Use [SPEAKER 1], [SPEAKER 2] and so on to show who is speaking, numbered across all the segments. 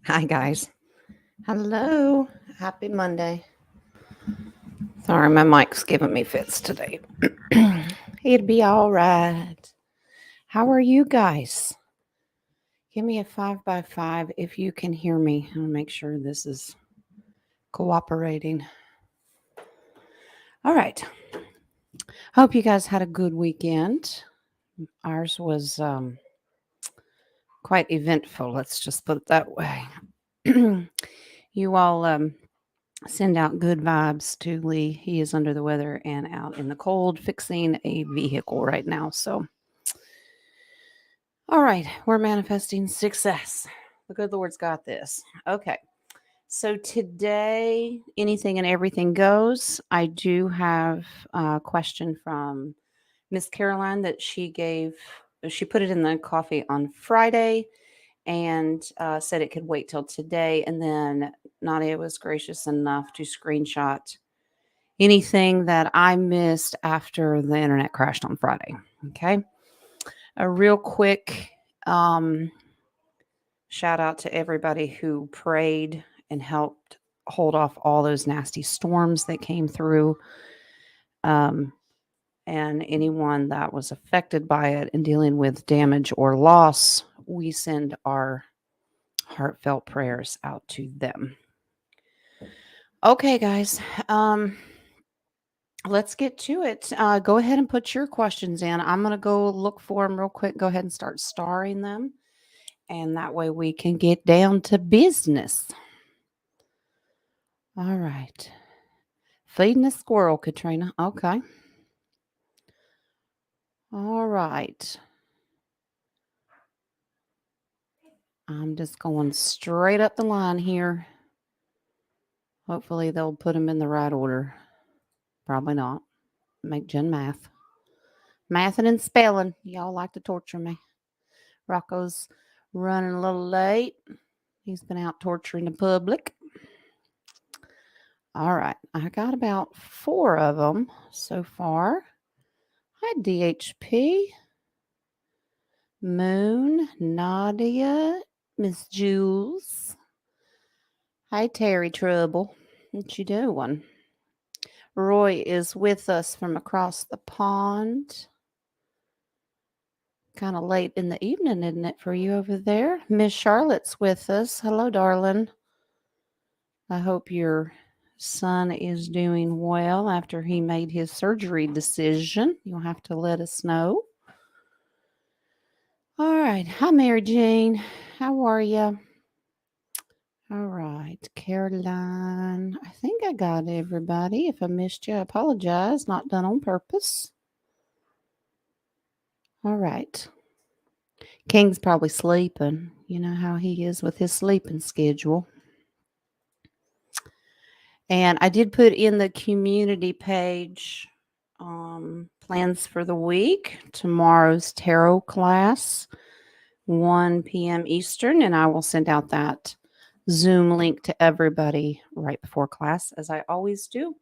[SPEAKER 1] Hi, guys. Hello. Happy Monday. Sorry, my mic's giving me fits today. It'd be all right. How are you guys? Give me a 5x5 if you can hear me. I'll make sure this is cooperating. All right. Hope you guys had a good weekend. Ours was quite eventful. Let's just put it that way. You all send out good vibes to Lee. He is under the weather and out in the cold fixing a vehicle right now. So, all right, we're manifesting success. The good Lord's got this. Okay. So today, anything and everything goes. I do have a question from Miss Caroline that she gave. She put it in the coffee on Friday and said it could wait till today. And then Nadia was gracious enough to screenshot anything that I missed after the internet crashed on Friday. Okay. A real quick um, shout out to everybody who prayed and helped hold off all those nasty storms that came through. Um, and anyone that was affected by it and dealing with damage or loss, we send our heartfelt prayers out to them. Okay, guys. Let's get to it. Go ahead and put your questions in. I'm going to go look for them real quick. Go ahead and start starring them. And that way we can get down to business. All right. Feeding a squirrel, Katrina. Okay. All right. I'm just going straight up the line here. Hopefully they'll put them in the right order. Probably not. Make Jen math. Mathing and spelling. Y'all like to torture me. Rocco's running a little late. He's been out torturing the public. All right. I got about 4 of them so far. Hi, DHP. Moon, Nadia, Miss Jules. Hi, Terry Trouble. What you doing? Roy is with us from across the pond. Kind of late in the evening, isn't it, for you over there? Miss Charlotte's with us. Hello, darling. I hope your son is doing well after he made his surgery decision. You'll have to let us know. All right. Hi, Mary Jane. How are you? All right, Caroline. I think I got everybody. If I missed you, I apologize. Not done on purpose. All right. King's probably sleeping. You know how he is with his sleeping schedule. And I did put in the community page plans for the week. Tomorrow's tarot class, 1 p.m. Eastern, and I will send out that Zoom link to everybody right before class, as I always do.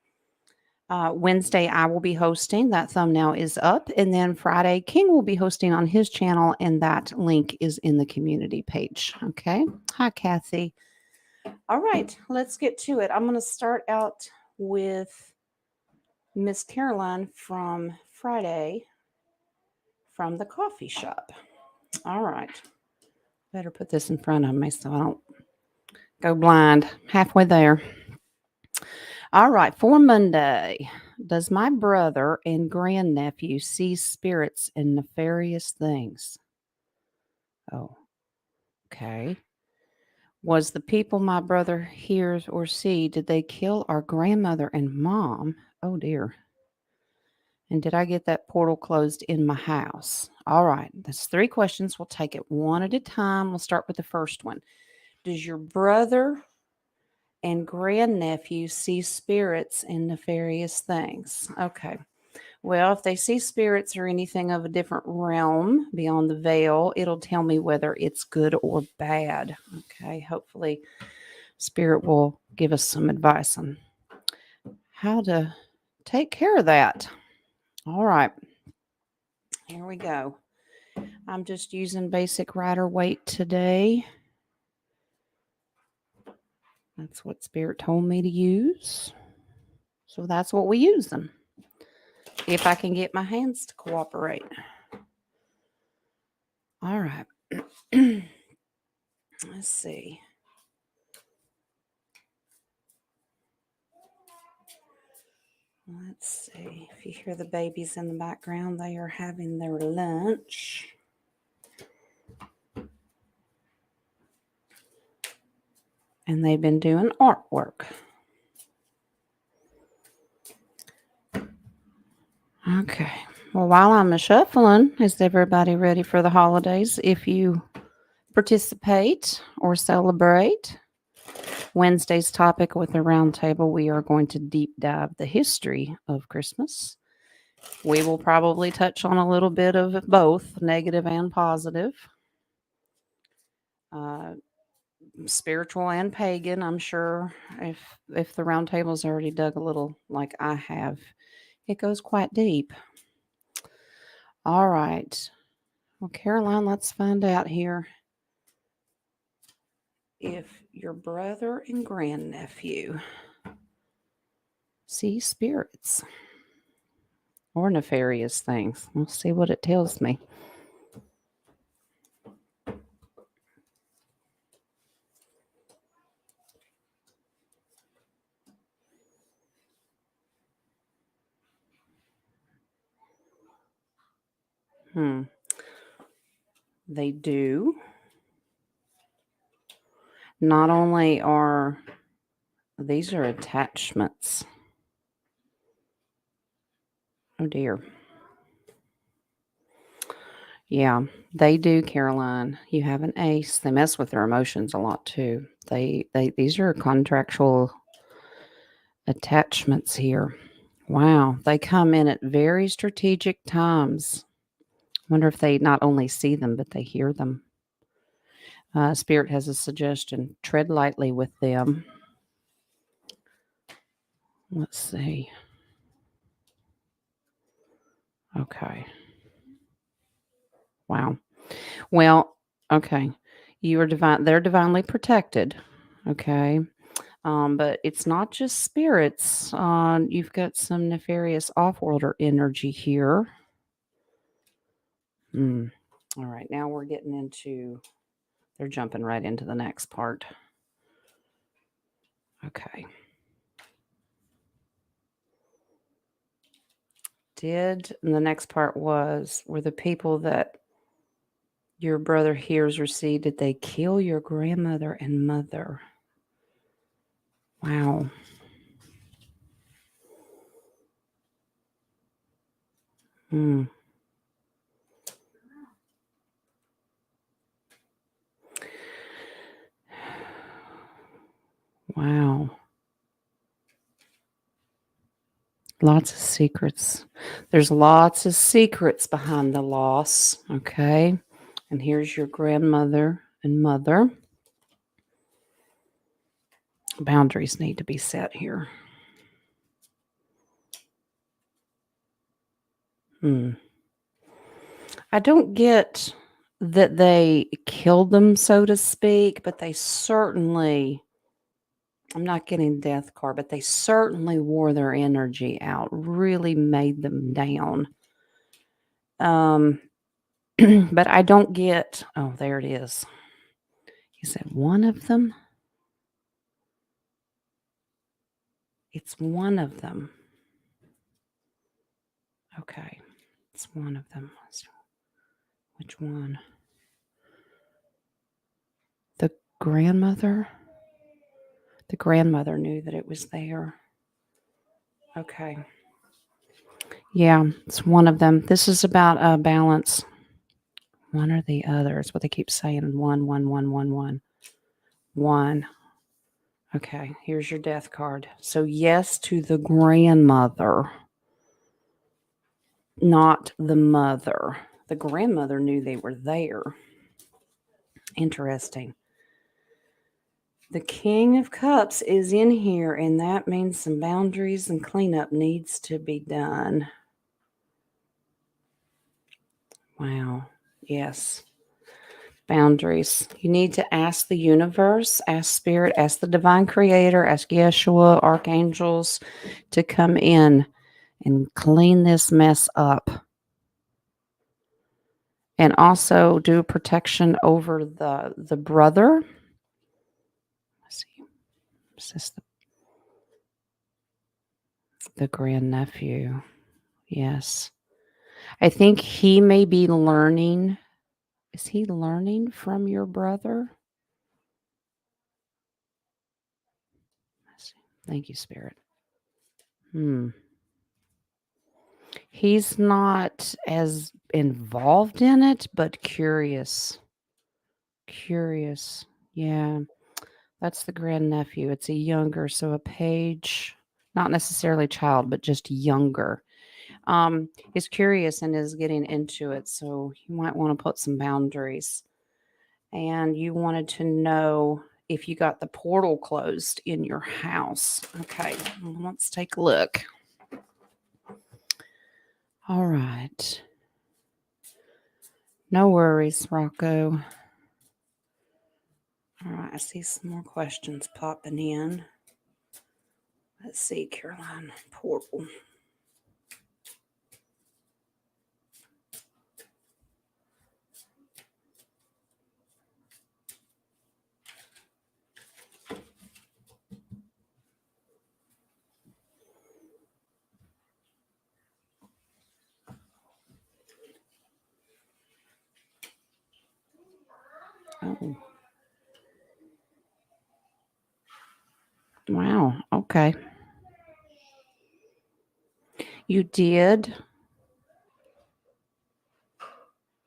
[SPEAKER 1] Wednesday, I will be hosting. That thumbnail is up. And then Friday, King will be hosting on his channel, and that link is in the community page. Okay. Hi, Kathy. All right, let's get to it. I'm going to start out with Miss Caroline from Friday from the coffee shop. All right. Better put this in front of me so I don't go blind halfway there. All right, for Monday, does my brother and grandnephew see spirits and nefarious things? Oh, okay. Was the people my brother hears or see, did they kill our grandmother and mom? Oh dear. And did I get that portal closed in my house? All right, that's 3 questions. We'll take it one at a time. We'll start with the first one. Does your brother and grandnephew see spirits and nefarious things? Okay. Well, if they see spirits or anything of a different realm beyond the veil, it'll tell me whether it's good or bad. Okay. Hopefully, spirit will give us some advice on how to take care of that. All right. Here we go. I'm just using basic rider weight today. That's what Spirit told me to use. So that's what we use them. If I can get my hands to cooperate. All right. Let's see. Let's see. If you hear the babies in the background, they are having their lunch. And they've been doing artwork. Okay. Well, while I'm shuffling, is everybody ready for the holidays? If you participate or celebrate Wednesday's topic with the roundtable, we are going to deep dive the history of Christmas. We will probably touch on a little bit of both, negative and positive. Spiritual and pagan. I'm sure if the roundtable's already dug a little like I have, it goes quite deep. All right. Well, Caroline, let's find out here if your brother and grandnephew see spirits or nefarious things. We'll see what it tells me. They do. Not only are these are attachments. Oh dear. Yeah, they do, Caroline. You have an ace. They mess with their emotions a lot too. These are contractual attachments here. Wow, they come in at very strategic times. Wonder if they not only see them, but they hear them. Spirit has a suggestion. Tread lightly with them. Let's see. Okay. Wow. Well, okay. You are divine. They're divinely protected. Okay. But it's not just spirits. You've got some nefarious off-worlder energy here. All right. Now we're getting into. They're jumping right into the next part. Okay. And the next part were the people that your brother hears or see, did they kill your grandmother and mother? Wow. Wow. Lots of secrets. There's lots of secrets behind the loss. Okay. And here's your grandmother and mother. Boundaries need to be set here. I don't get that they killed them, so to speak, but they certainly, I'm not getting death card, but they certainly wore their energy out, really made them down. But I don't get, oh, there it is. You said one of them? It's one of them. Okay. It's one of them. Which one? The grandmother? The grandmother knew that it was there. Okay. Yeah, it's one of them. This is about balance. One or the other is what they keep saying. One. Okay, here's your death card. So yes to the grandmother, not the mother. The grandmother knew they were there. Interesting. The King of Cups is in here, and that means some boundaries and cleanup needs to be done. Wow. Yes. Boundaries. You need to ask the universe, ask spirit, ask the divine creator, ask Yeshua, archangels to come in and clean this mess up. And also do protection over the brother. Let's see. Is this the grandnephew? Yes. I think he may be learning. Is he learning from your brother? Thank you, Spirit. He's not as involved in it, but curious. Curious. Yeah. That's the grandnephew. It's a younger, so a page, not necessarily child, but just younger. Is curious and is getting into it, so you might want to put some boundaries. And you wanted to know if you got the portal closed in your house. Okay, let's take a look. All right. No worries, Rocco. All right, I see some more questions popping in. Let's see, Caroline, portal. Oh. Wow. Okay. You did.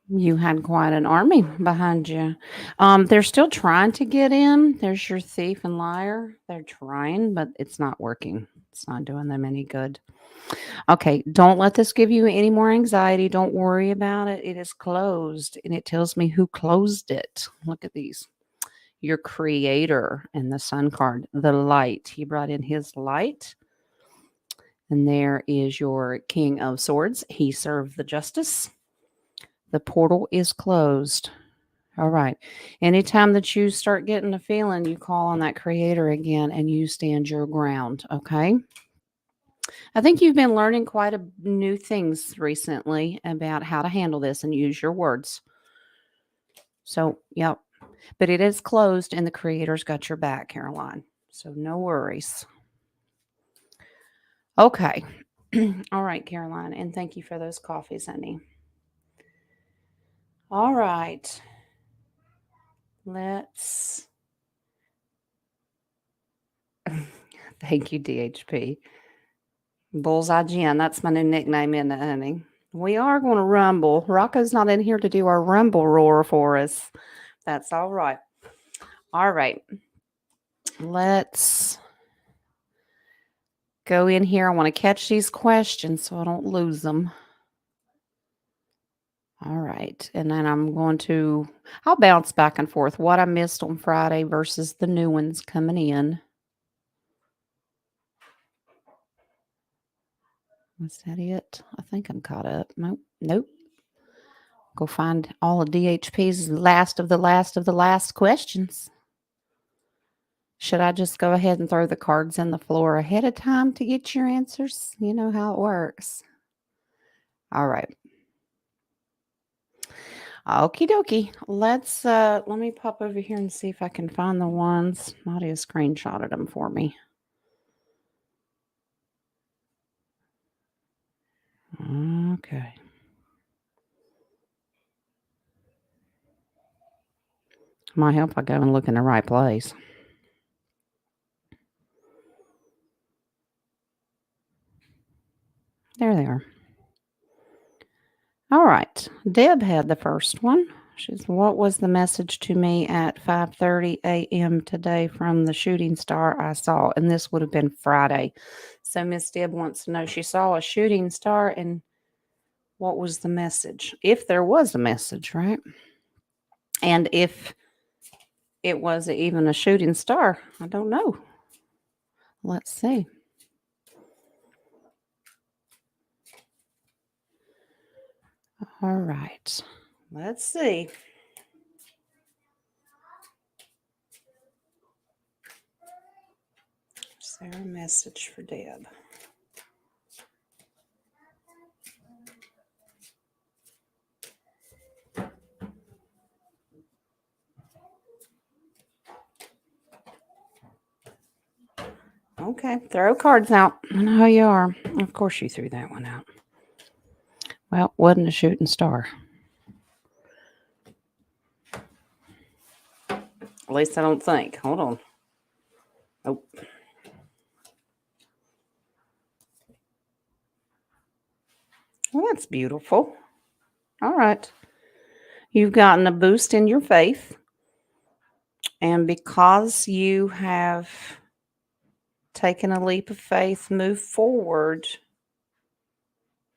[SPEAKER 1] You had quite an army behind you. They're still trying to get in. There's your thief and liar. They're trying, but it's not working. It's not doing them any good. Okay, don't let this give you any more anxiety. Don't worry about it. It is closed, and it tells me who closed it. Look at these. Your creator and the sun card, the light. He brought in his light. And there is your king of swords. He served the justice. The portal is closed. All right. Anytime that you start getting a feeling, you call on that creator again and you stand your ground. Okay. I think you've been learning quite a new things recently about how to handle this and use your words. So, yep. But it is closed and the creator's got your back, Caroline. So no worries. Okay. All right, Caroline. And thank you for those coffees, honey. All right. Let's. Thank you, DHP. Bullseye Jen. That's my new nickname, isn't it, honey? We are going to rumble. Rocco's not in here to do our rumble roar for us. That's all right. All right. Let's go in here. I want to catch these questions so I don't lose them. All right. And then I'll bounce back and forth what I missed on Friday versus the new ones coming in. Was that it? I think I'm caught up. Nope. Go find all of DHP's last of the last questions. Should I just go ahead and throw the cards in the floor ahead of time to get your answers? You know how it works. All right. Okie dokie. Let me pop over here and see if I can find the ones. Nadia screenshotted them for me. Okay. Might help if I go and look in the right place. There they are. All right. Deb had the first one. She's, what was the message to me at 5:30 a.m. today from the shooting star I saw? And this would have been Friday. So Miss Deb wants to know, she saw a shooting star and what was the message? If there was a message, right? And if it was even a shooting star, I don't know. Let's see. All right. Let's see. Is there a message for Deb? Okay, throw cards out. I know how you are. Of course you threw that one out. Well, wasn't a shooting star. At least I don't think. Hold on. Oh. Well, that's beautiful. All right. You've gotten a boost in your faith. And because you have taken a leap of faith, move forward,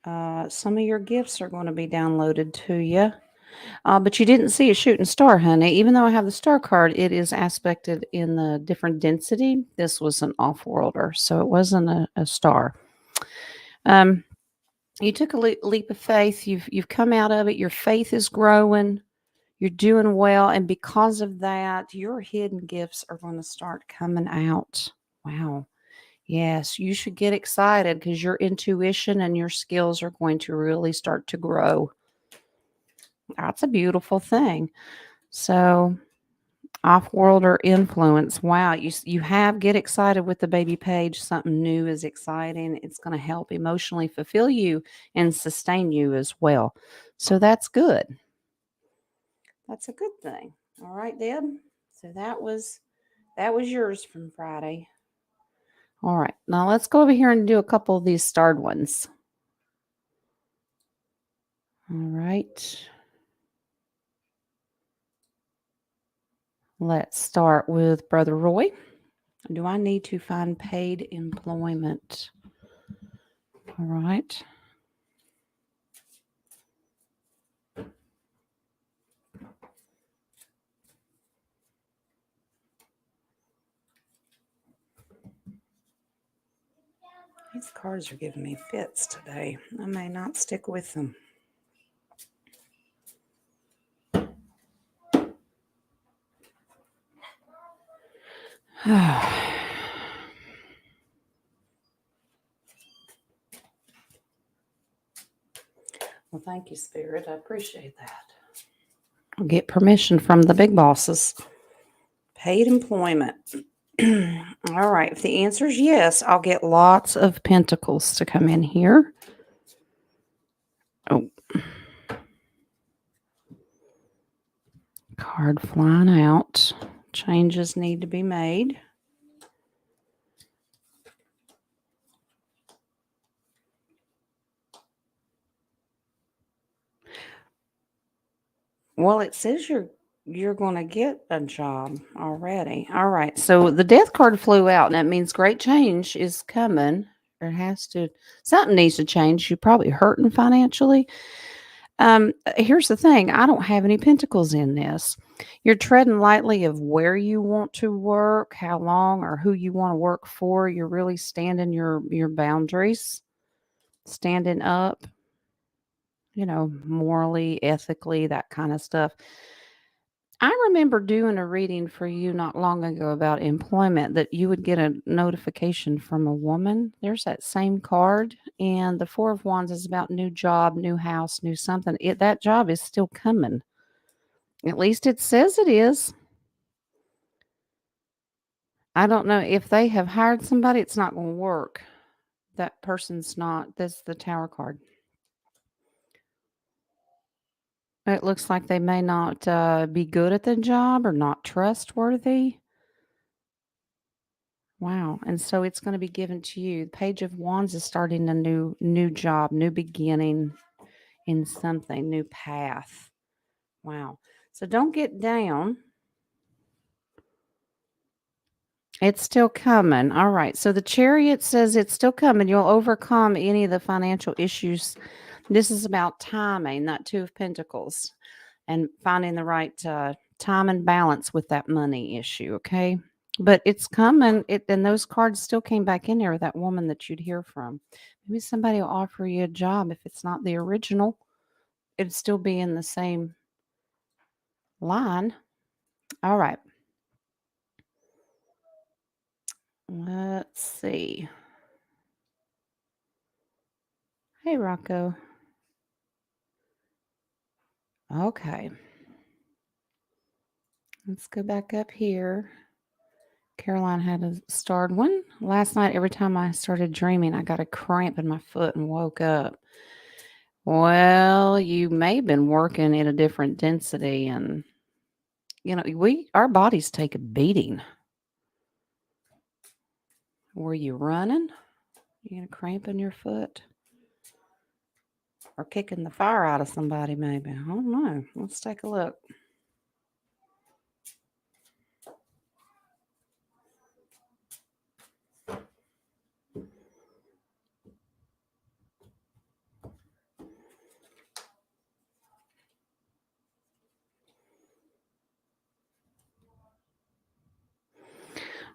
[SPEAKER 1] some of your gifts are going to be downloaded to you. But you didn't see a shooting star, honey. Even though I have the star card, it is aspected in the different density. This was an off-worlder, so it wasn't a star. You took a leap of faith. You've come out of it. Your faith is growing. You're doing well, and because of that, your hidden gifts are going to start coming out. Wow. Yes, you should get excited because your intuition and your skills are going to really start to grow. That's a beautiful thing. So, off-worlder influence. Wow, you have get excited with the baby page. Something new is exciting. It's going to help emotionally fulfill you and sustain you as well. So that's good. That's a good thing. All right, Deb. So that was yours from Friday. All right. Now let's go over here and do a couple of these starred ones. All right. Let's start with Brother Roy. Do I need to find paid employment? All right. These cards are giving me fits today. I may not stick with them. Well, thank you, Spirit. I appreciate that. I'll get permission from the big bosses. Paid employment. All right. If the answer is yes, I'll get lots of pentacles to come in here. Oh. Card flying out. Changes need to be made. Well, it says you're going to get a job already. All right. So the death card flew out, and that means great change is coming. Something needs to change. You're probably hurting financially. Here's the thing. I don't have any pentacles in this. You're treading lightly of where you want to work, how long, or who you want to work for. You're really standing your boundaries, standing up, morally, ethically, that kind of stuff. I remember doing a reading for you not long ago about employment that you would get a notification from a woman. There's that same card, and the Four of Wands is about new job, new house, new something. That job is still coming. At least it says it is. I don't know if they have hired somebody, it's not going to work. That person's not. That's the Tower card. It looks like they may not be good at the job or not trustworthy. Wow. And so it's going to be given to you. The Page of Wands is starting a new job, new beginning in something, new path. Wow. So don't get down. It's still coming. All right. So the Chariot says it's still coming. You'll overcome any of the financial issues. This is about timing, not Two of Pentacles, and finding the right time and balance with that money issue. Okay. But it's coming. And those cards still came back in there with that woman that you'd hear from. Maybe somebody will offer you a job. If it's not the original, it'd still be in the same line. All right. Let's see. Hey, Rocco. Okay. Let's go back up here. Caroline had a starred one. Last night, every time I started dreaming, I got a cramp in my foot and woke up. Well, you may have been working at a different density, and our bodies take a beating. Were you running? You got a cramp in your foot? Or kicking the fire out of somebody, maybe? I don't know. Let's take a look.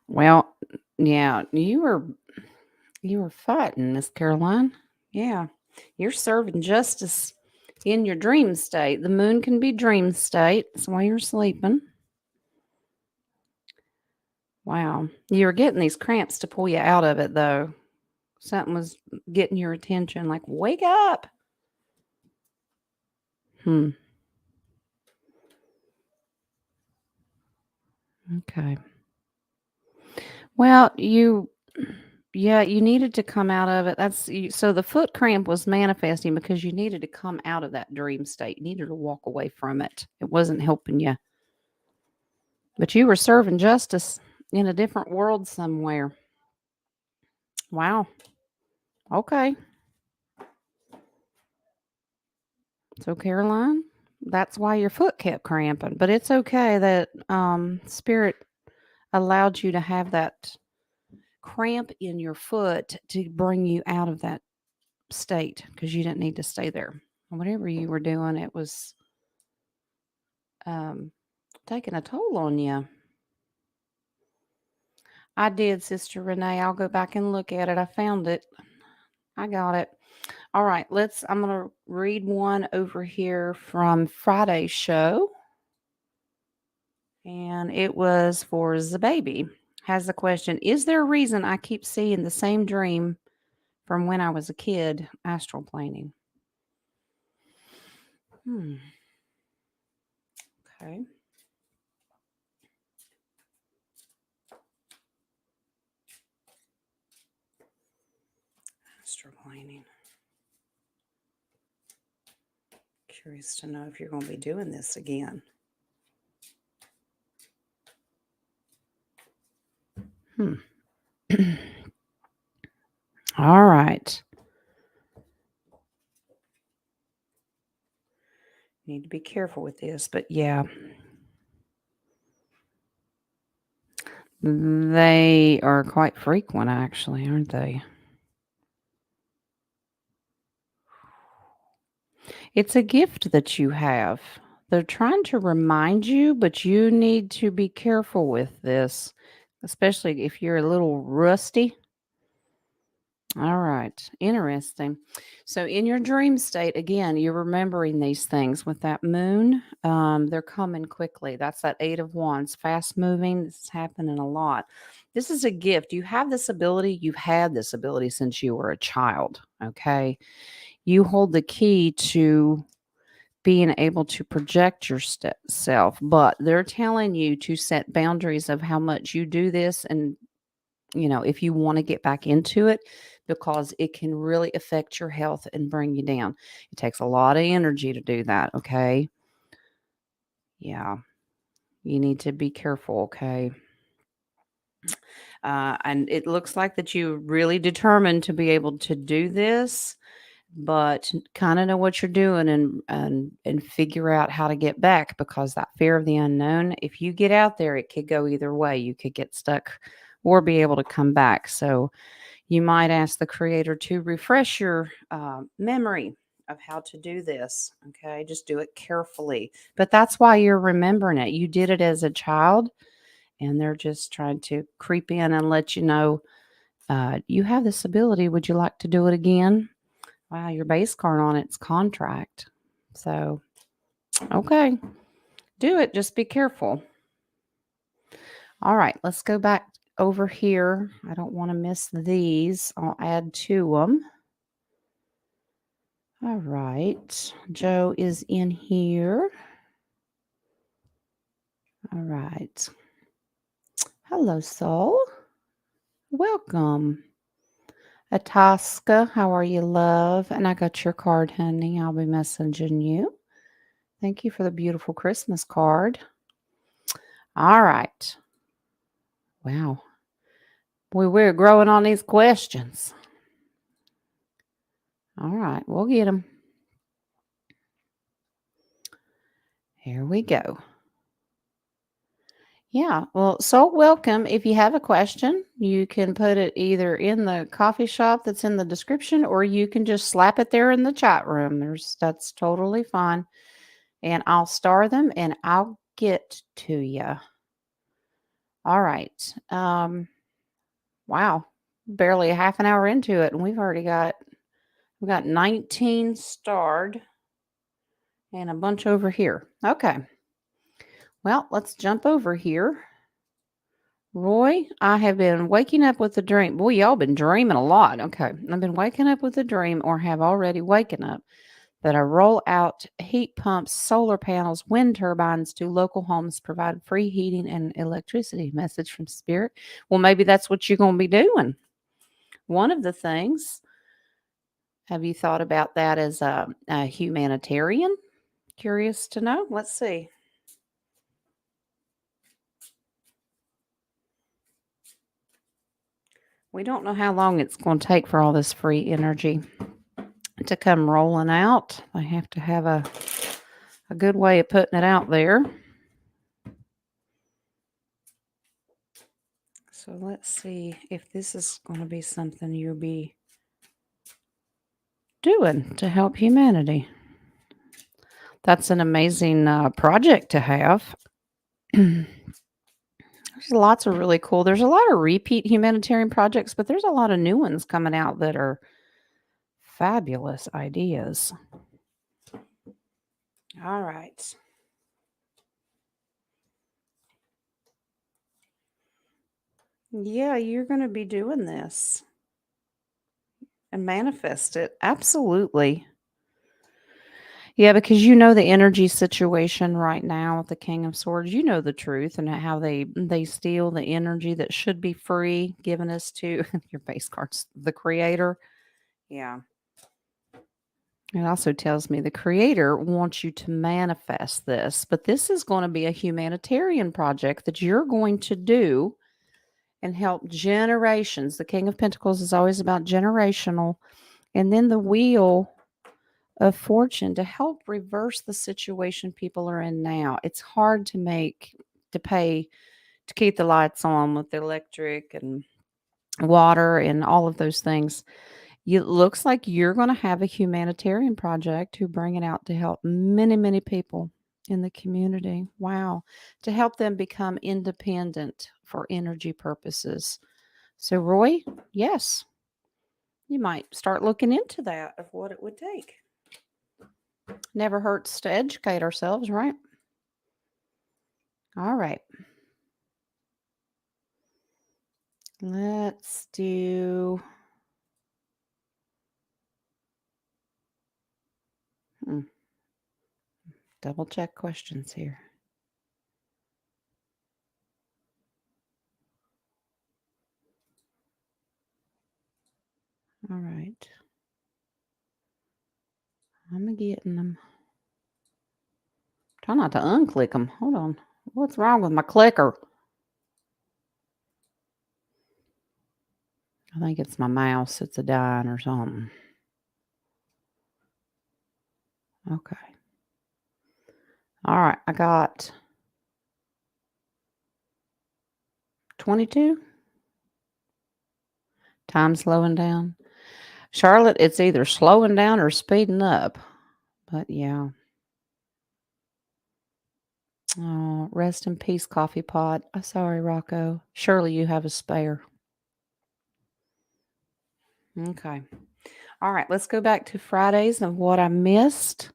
[SPEAKER 1] Well, yeah, you were fighting, Miss Caroline. Yeah. You're serving justice in your dream state. The moon can be dream state. That's why you're sleeping. Wow. You were getting these cramps to pull you out of it, though. Something was getting your attention, like, wake up. Hmm. Okay. Well, yeah, you needed to come out of it. So the foot cramp was manifesting because you needed to come out of that dream state. You needed to walk away from it. It wasn't helping you. But you were serving justice in a different world somewhere. Wow. Okay. So Caroline, that's why your foot kept cramping. But it's okay that spirit allowed you to have that cramp in your foot to bring you out of that state because you didn't need to stay there. Whatever you were doing, it was um, taking a toll on you. I did, Sister Renee. I'll go back and look at it. I found it. I got it. All right, I'm going to read one over here from Friday's show. And it was for the baby. Has the question, is there a reason I keep seeing the same dream from when I was a kid, astral planing? Okay. Astral planing. Curious to know if you're going to be doing this again. All right. Need to be careful with this, but yeah. They are quite frequent, actually, aren't they? It's a gift that you have. They're trying to remind you, but you need to be careful with this, especially if you're a little rusty. All right, interesting. So, in your dream state, again, you're remembering these things with that moon. They're coming quickly. That's that Eight of Wands, fast moving. It's happening a lot. This is a gift. You have this ability. You've had this ability since you were a child. Okay. You hold the key to being able to project yourself, but they're telling you to set boundaries of how much you do this and if you want to get back into it, because it can really affect your health and bring you down. It takes a lot of energy to do that. Okay. Yeah. You need to be careful. Okay. And it looks like that you're really determined to be able to do this, but kind of know what you're doing and figure out how to get back, because that fear of the unknown, if you get out there, it could go either way. You could get stuck or be able to come back. So you might ask the creator to refresh your memory of how to do this. Okay. Just do it carefully. But that's why you're remembering it. You did it as a child, and they're just trying to creep in and let you know you have this ability. Would you like to do it again? Wow, your base card on it's contract. So, okay, do it. Just be careful. All right, let's go back over here. I don't want to miss these. I'll add to them. All right. Joe is in here. All right. Hello, Soul. Welcome. Ataska, how are you, love? And I got your card, honey. I'll be messaging you. Thank you for the beautiful Christmas card. All right. Wow. We're growing on these questions. All right. We'll get them. Here we go. Yeah. Well, so welcome. If you have a question, you can put it either in the coffee shop that's in the description, or you can just slap it there in the chat room. That's totally fine. And I'll star them and I'll get to you. All right. Wow. Barely a half an hour into it, and we've got 19 starred and a bunch over here. Okay. Well, let's jump over here. Roy, I have been waking up with a dream. Boy, y'all been dreaming a lot. Okay. I've been waking up with a dream, or have already waken up, that I roll out heat pumps, solar panels, wind turbines to local homes, provide free heating and electricity. Message from Spirit. Well, maybe that's what you're going to be doing. One of the things, have you thought about that as a humanitarian? Curious to know. Let's see. We don't know how long it's going to take for all this free energy to come rolling out. They have to have a good way of putting it out there. So let's see if this is going to be something you'll be doing to help humanity. That's an amazing project to have. There's lots of really cool. There's a lot of repeat humanitarian projects, but there's a lot of new ones coming out that are fabulous ideas. All right. Yeah, you're going to be doing this and manifest it. Absolutely. Yeah, because you know the energy situation right now with the King of Swords. You know the truth and how they steal the energy that should be free, given us to your base cards, the Creator. Yeah. It also tells me the Creator wants you to manifest this, but this is going to be a humanitarian project that you're going to do and help generations. The King of Pentacles is always about generational, and then the Wheel of Fortune to help reverse the situation people are in now. It's hard to pay to keep the lights on with the electric and water and all of those things. It looks like you're going to have a humanitarian project to bring it out to help many, many people in the community. Wow. To help them become independent for energy purposes. So, Roy, yes, you might start looking into that of what it would take. Never hurts to educate ourselves, right? All right. Let's do double check questions here. All right. I'm getting them. Try not to unclick them. Hold on. What's wrong with my clicker? I think it's my mouse. It's a dying or something. Okay. All right. I got 22. Time slowing down. Charlotte, it's either slowing down or speeding up. But yeah. Oh, rest in peace, coffee pot. Sorry, Rocco. Surely you have a spare. Okay. All right. Let's go back to Fridays and what I missed.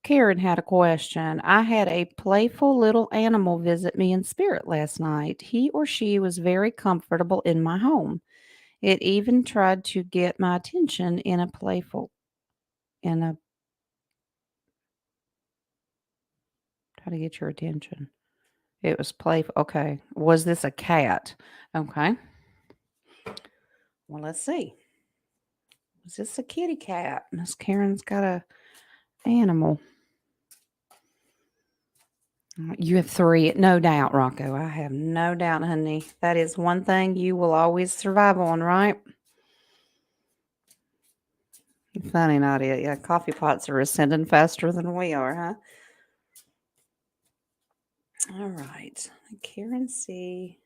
[SPEAKER 1] Karen had a question. I had a playful little animal visit me in spirit last night. He or she was very comfortable in my home. It even tried to get my attention in a try to get your attention. It was playful. Okay. Was this a cat? Okay. Well, let's see. Was this a kitty cat? Miss Karen's got a animal. You have three. No doubt, Rocco. I have no doubt, honey. That is one thing you will always survive on, right? Funny, not it. Yeah, coffee pots are ascending faster than we are, huh? All right. Karen C.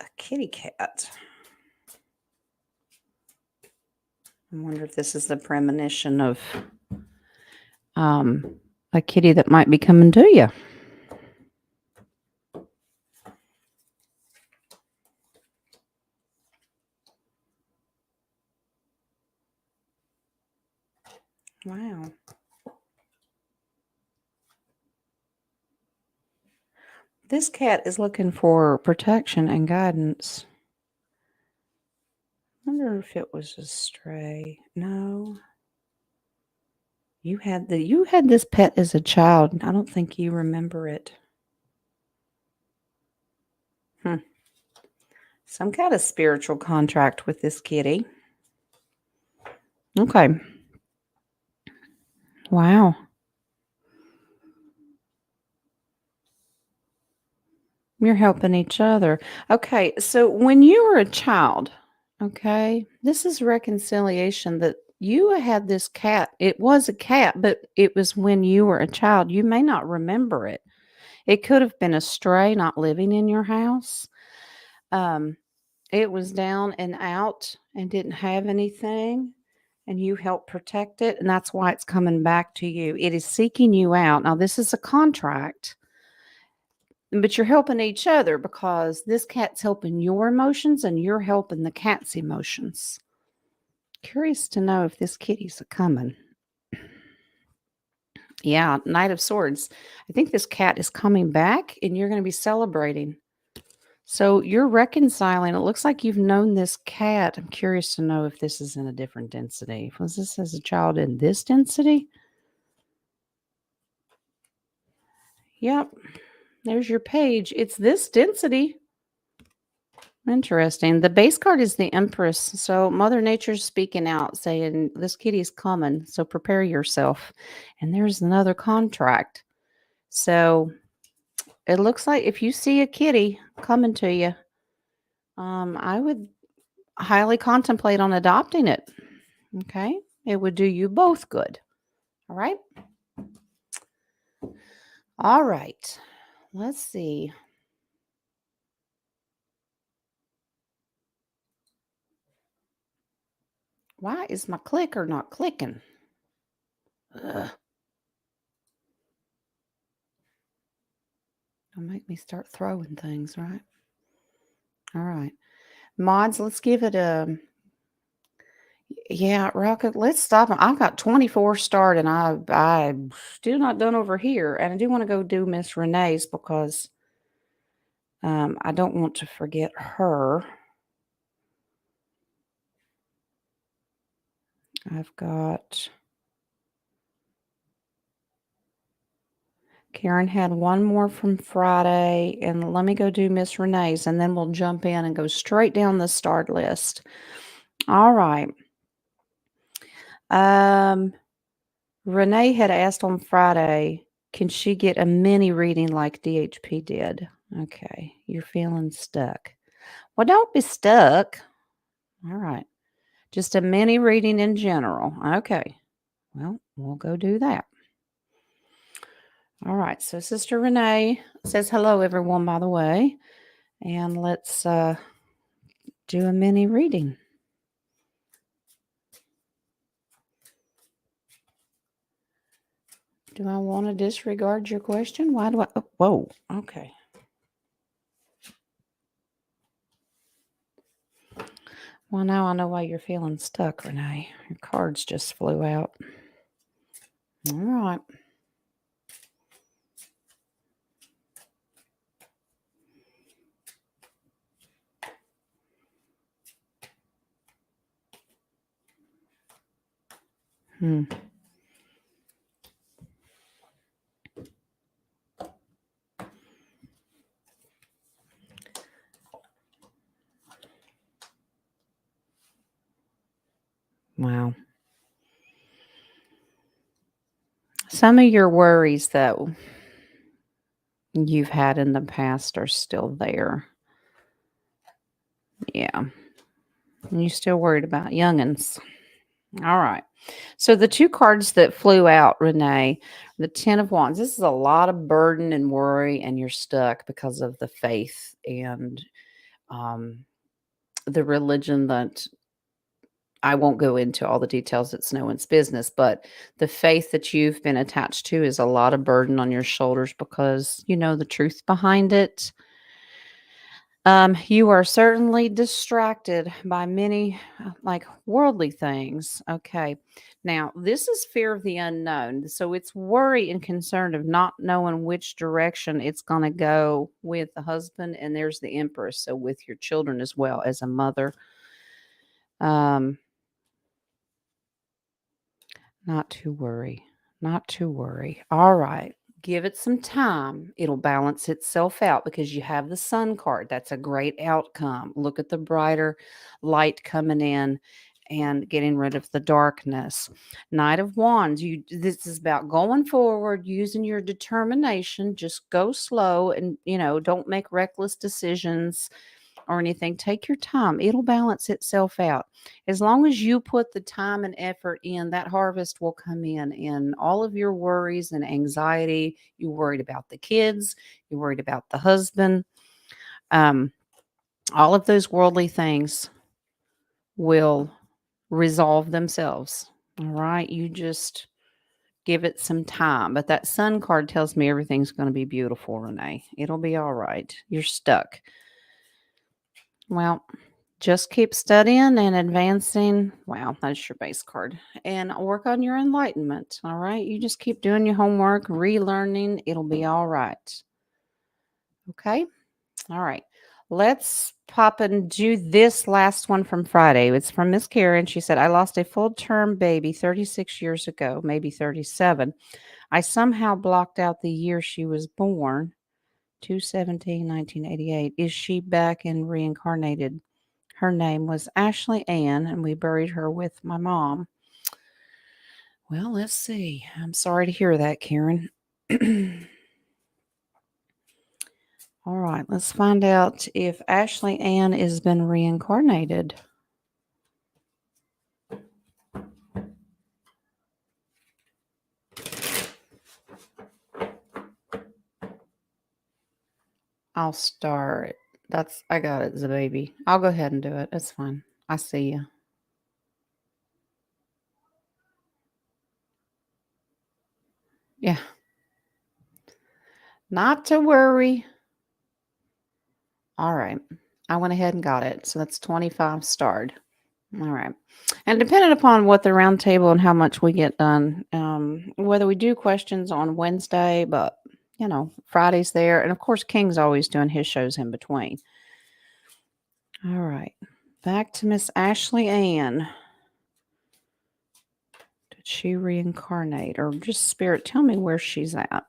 [SPEAKER 1] A kitty cat. I wonder if this is the premonition of um, a kitty that might be coming to you. Wow. This cat is looking for protection and guidance. I wonder if it was a stray. No. You had this pet as a child. I don't think you remember it. Some kind of spiritual contract with this kitty. Okay. Wow. You're helping each other. Okay. So when you were a child, okay, this is reconciliation that you had this cat. It was a cat, but it was when you were a child. You may not remember it. It could have been a stray not living in your house. Um, it was down and out and didn't have anything, and you helped protect it, and that's why it's coming back to you. It is seeking you out. Now, this is a contract, but you're helping each other because this cat's helping your emotions and you're helping the cat's emotions. Curious to know if this kitty's a coming. Yeah, Knight of Swords. I think this cat is coming back and you're going to be celebrating. So you're reconciling. It looks like you've known this cat. I'm curious to know if this is in a different density. Was this as a child in this density? Yep. There's your page. It's this density. Interesting. The base card is the Empress. So Mother Nature's speaking out, saying this kitty's coming. So prepare yourself. And there's another contract. So it looks like if you see a kitty coming to you, I would highly contemplate on adopting it. Okay. It would do you both good. All right. All right. Let's see. Why is my clicker not clicking? Ugh. It'll make me start throwing things, right? All right. Mods, let's give it a. Yeah, Rocket, let's stop. I've got 24 start and I still not done over here. And I do want to go do Miss Renee's because I don't want to forget her. I've got Karen had one more from Friday, and let me go do Miss Renee's, and then we'll jump in and go straight down the start list. All right. Renee had asked on Friday, can she get a mini reading like DHP did? Okay, you're feeling stuck. Well, don't be stuck. All right. Just a mini reading in general. Okay. Well, we'll go do that. All right. So Sister Renee says hello, everyone, by the way. And let's do a mini reading. Do I want to disregard your question? Why do I? Oh, whoa. Okay. Well, now I know why you're feeling stuck, Renee. Your cards just flew out. All right. Hmm. Wow. Some of your worries that you've had in the past are still there. Yeah. And you still worried about youngins. All right. So the two cards that flew out, Renee, the Ten of Wands. This is a lot of burden and worry, and you're stuck because of the faith and um, the religion that I won't go into all the details. It's no one's business, but the faith that you've been attached to is a lot of burden on your shoulders because you know the truth behind it. You are certainly distracted by many like worldly things. Okay. Now, this is fear of the unknown. So it's worry and concern of not knowing which direction it's going to go with the husband. And there's the Empress. So with your children as well as a mother. Um, Not to worry. Not to worry. All right. Give it some time. It'll balance itself out because you have the sun card. That's a great outcome. Look at the brighter light coming in and getting rid of the darkness. Knight of Wands, you this is about going forward, using your determination. Just go slow and, don't make reckless decisions or anything. Take your time. It'll balance itself out. As long as you put the time and effort in, that harvest will come in. And all of your worries and anxiety, you worried about the kids, you worried about the husband, um, all of those worldly things will resolve themselves. All right. You just give it some time. But that sun card tells me everything's going to be beautiful, Renee. It'll be all right. You're stuck. Well, just keep studying and advancing. Wow, that's your base card. And work on your enlightenment. All right. You just keep doing your homework, relearning. It'll be all right. Okay. All right. Let's pop and do this last one from Friday. It's from Miss Karen. She said, I lost a full term baby 36 years ago, maybe 37. I somehow blocked out the year she was born, 2/17/1988. Is she back and reincarnated? Her name was Ashley Ann, and we buried her with my mom. Well, let's see. I'm sorry to hear that, Karen. All right, let's find out if Ashley Ann has been reincarnated. I'll start. I got it, the baby. I'll go ahead and do it. It's fine. I see you. Yeah, not to worry. All right. I went ahead and got it. So that's 25 starred. All right. And depending upon what the round table and how much we get done, whether we do questions on Wednesday, but Friday's there. And of course, King's always doing his shows in between. All right. Back to Miss Ashley Ann. Did she reincarnate or just spirit? Tell me where she's at.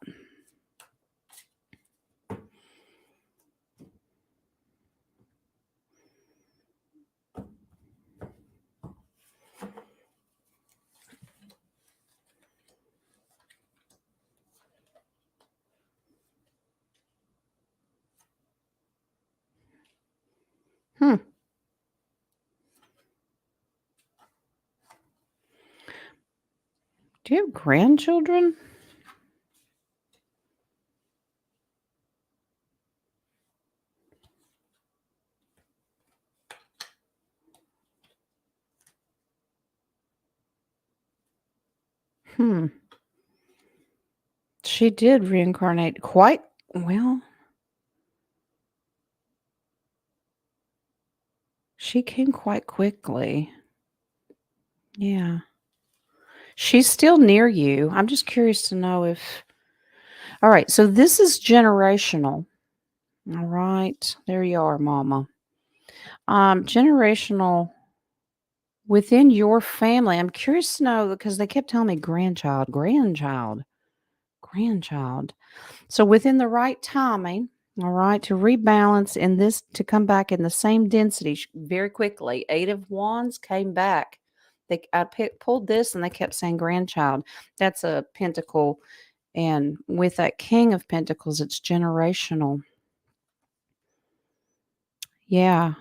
[SPEAKER 1] Hmm. Do you have grandchildren? Hmm. She did reincarnate quite well. She came quite quickly. Yeah. She's still near you. I'm just curious to know if. All right, so this is generational. All right, there you are, Mama. Generational within your family. I'm curious to know because they kept telling me grandchild, grandchild, grandchild. So within the right timing, all right, to rebalance in this to come back in the same density very quickly. 8 of Wands came back. Pulled this and they kept saying grandchild. That's a pentacle, and with that King of Pentacles, it's generational. Yeah,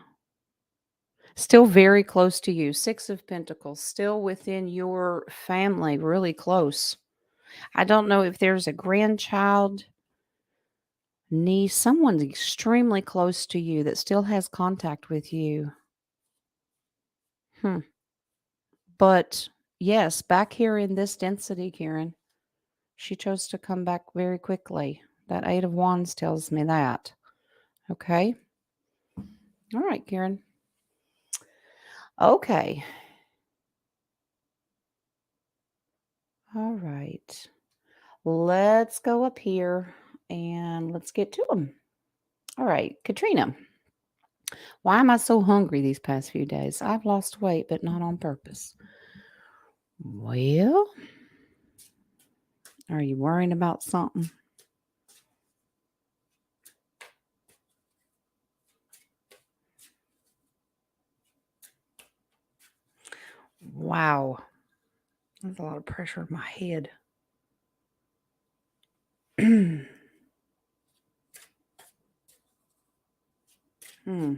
[SPEAKER 1] still very close to you. 6 of Pentacles, still within your family, really close. I don't know if there's a grandchild, niece, someone's extremely close to you that still has contact with you. Hmm. But yes, back here in this density, Karen, she chose to come back very quickly. That 8 of Wands tells me that. Okay. All right, Karen. Okay. All right. Let's go up here and let's get to them. All right, Katrina. Why am I so hungry these past few days? I've lost weight, but not on purpose. Well, are you worrying about something? Wow. There's a lot of pressure on my head. Hmm.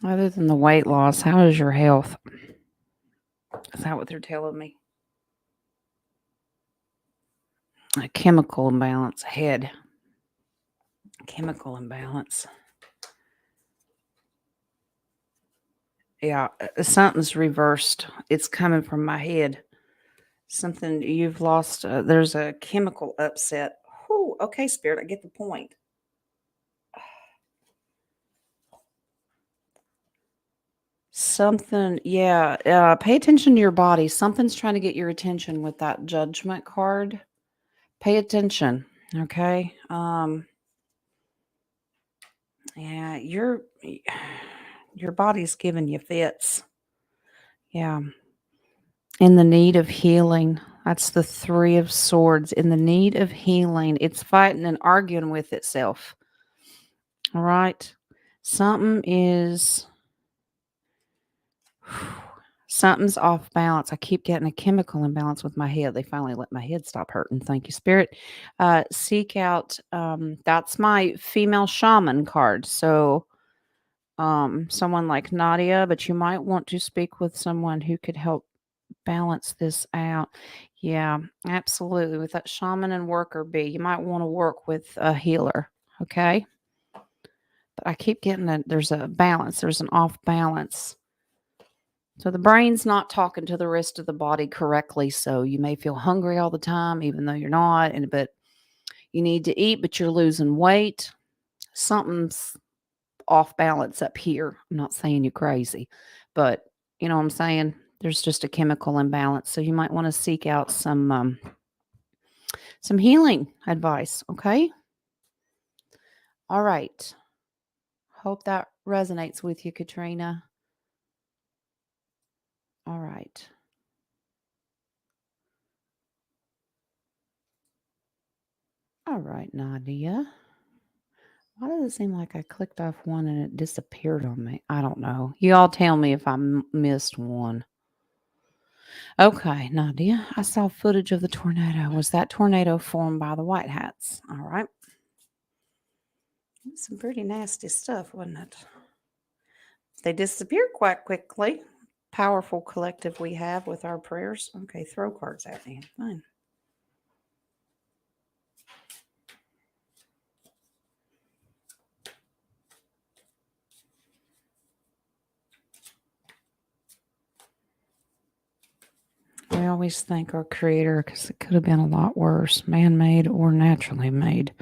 [SPEAKER 1] Other than the weight loss, how is your health? Is that what they're telling me? A chemical imbalance. Head. Chemical imbalance. Yeah, something's reversed. It's coming from my head. Something you've lost. There's a chemical upset. Whew, okay, Spirit, I get the point. Something, yeah. Pay attention to your body. Something's trying to get your attention with that Judgment card. Pay attention, okay? Yeah, your body's giving you fits. Yeah. In the need of healing. That's the 3 of Swords. In the need of healing. It's fighting and arguing with itself. All right. Something is something's off balance. I keep getting a chemical imbalance with my head. They finally let my head stop hurting. Thank you, Spirit. Seek out that's my female shaman card. So someone like Nadia, but you might want to speak with someone who could help balance this out. Yeah, absolutely. With that shaman and worker bee, you might want to work with a healer. Okay. But I keep getting that there's a balance, there's an off balance. So the brain's not talking to the rest of the body correctly. So you may feel hungry all the time, even though you're not. But you need to eat, but you're losing weight. Something's off balance up here. I'm not saying you're crazy, but you know what I'm saying? There's just a chemical imbalance. So you might want to seek out some healing advice, okay? All right. Hope that resonates with you, Katrina. All right. All right, Nadia. Why does it seem like I clicked off one and it disappeared on me? I don't know. You all tell me if I missed one. Okay, Nadia, I saw footage of the tornado. Was that tornado formed by the White Hats? All right. Some pretty nasty stuff, wasn't it? They disappeared quite quickly. Powerful collective we have with our prayers. Okay, throw cards at me. Fine. We always thank our creator because it could have been a lot worse, man-made or naturally made.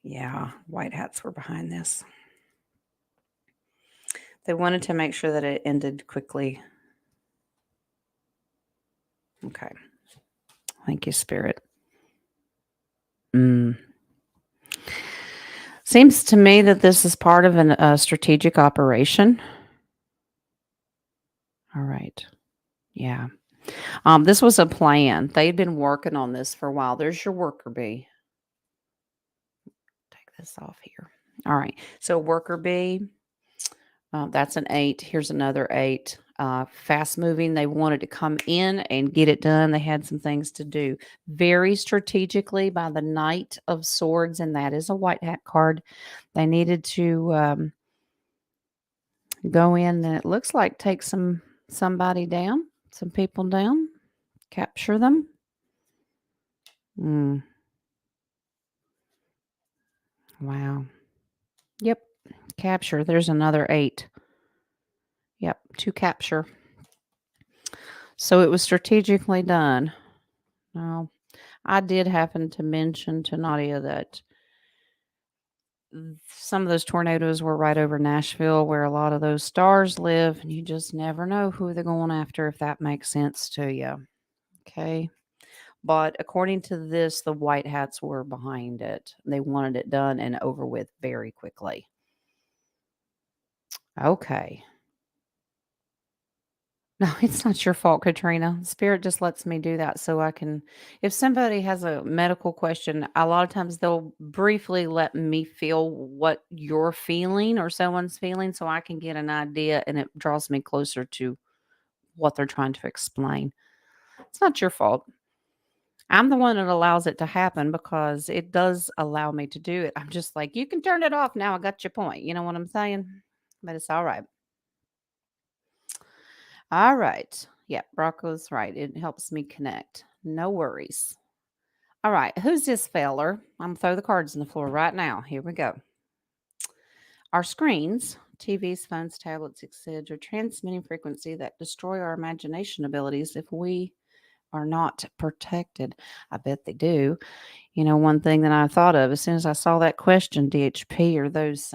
[SPEAKER 1] Yeah, white hats were behind this. They wanted to make sure that it ended quickly. Okay. Thank you, Spirit. Mm. Seems to me that this is part of a strategic operation. All right. Yeah. This was a plan. They'd been working on this for a while. There's your worker bee. Take this off here. All right. So worker bee, that's an 8. Here's another 8. Fast moving. They wanted to come in and get it done. They had some things to do. Very strategically by the Knight of Swords, and that is a white hat card. They needed to go in and it looks like take somebody down, some people down, capture them. Mm, wow. Yep. Capture. There's another 8. Yep. To capture. So it was strategically done. Now, I did happen to mention to Nadia that some of those tornadoes were right over Nashville where a lot of those stars live, and you just never know who they're going after, if that makes sense to you. Okay. But according to this, the white hats were behind it. They wanted it done and over with very quickly. Okay. No, it's not your fault, Katrina. Spirit just lets me do that so I can, if somebody has a medical question, a lot of times they'll briefly let me feel what you're feeling or someone's feeling so I can get an idea and it draws me closer to what they're trying to explain. It's not your fault. I'm the one that allows it to happen because it does allow me to do it. I'm just like, you can turn it off now. I got your point. You know what I'm saying? But it's all right. All right. Yeah, Brocco's right. It helps me connect. No worries. All right. Who's this feller? I'm going to throw the cards on the floor right now. Here we go. Our screens, TVs, phones, tablets, etc., transmitting frequency that destroy our imagination abilities if we are not protected. I bet they do. You know, one thing that I thought of as soon as I saw that question, DHP, are those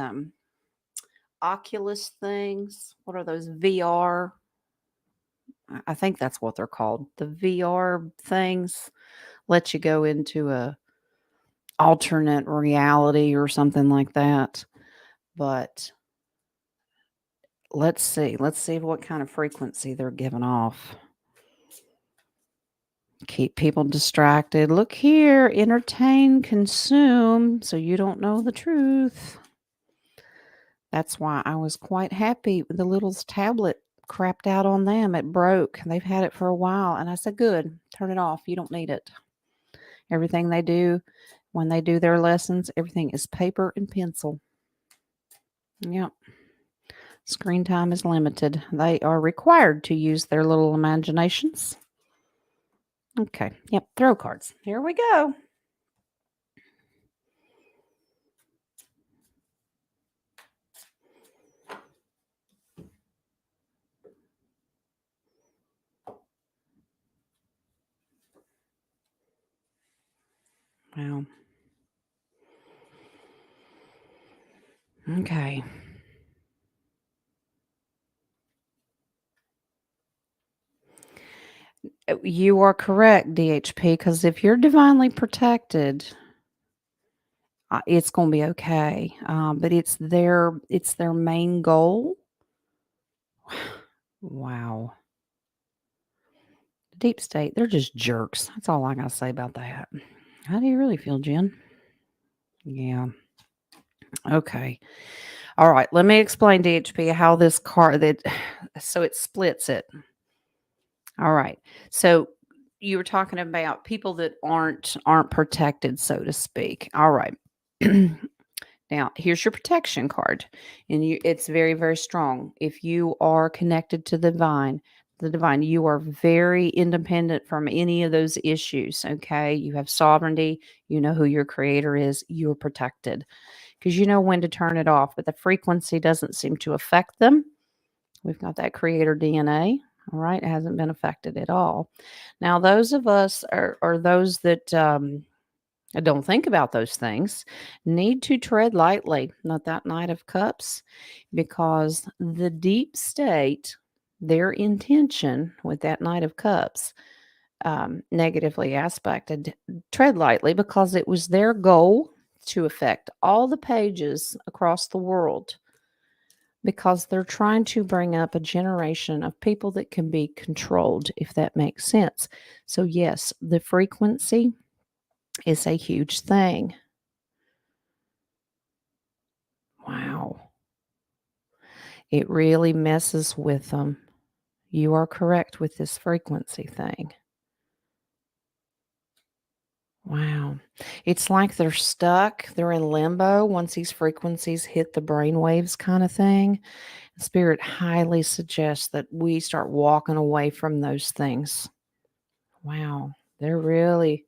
[SPEAKER 1] Oculus things. What are those VR? I think that's what they're called. The VR things let you go into a alternate reality or something like that. But let's see. Let's see what kind of frequency they're giving off. Keep people distracted. Look here, entertain, consume, so you don't know the truth. That's why I was quite happy. The little tablet crapped out on them. It broke. They've had it for a while. And I said, good, turn it off. You don't need it. Everything they do when they do their lessons, everything is paper and pencil. Yep. Screen time is limited. They are required to use their little imaginations. Okay. Yep. Throw cards. Here we go. Well, okay. You are correct, DHP, because if you're divinely protected, it's going to be okay. But it's their main goal. Wow. The deep state, they're just jerks. That's all I got to say about that. How do you really feel, Jen? Yeah. Okay. All right. Let me explain, DHP, how this card that so it splits it. All right. So you were talking about people that aren't protected, so to speak. All right. Now, here's your protection card. And it's very, very strong. If you are connected to the divine, you are very independent from any of those issues. Okay. You have sovereignty. You know who your creator is. You're protected because you know when to turn it off, but the frequency doesn't seem to affect them. We've got that creator DNA. All right. It hasn't been affected at all. Now, those of us are those that Don't think about those things. Need to tread lightly, not that Knight of Cups, because the deep state, their intention with that Knight of Cups, negatively aspected, tread lightly because it was their goal to affect all the pages across the world because they're trying to bring up a generation of people that can be controlled, if that makes sense. So, yes, the frequency is a huge thing. Wow. It really messes with them. You are correct with this frequency thing. Wow. It's like they're stuck. They're in limbo once these frequencies hit the brain waves kind of thing. Spirit highly suggests that we start walking away from those things. Wow. They're really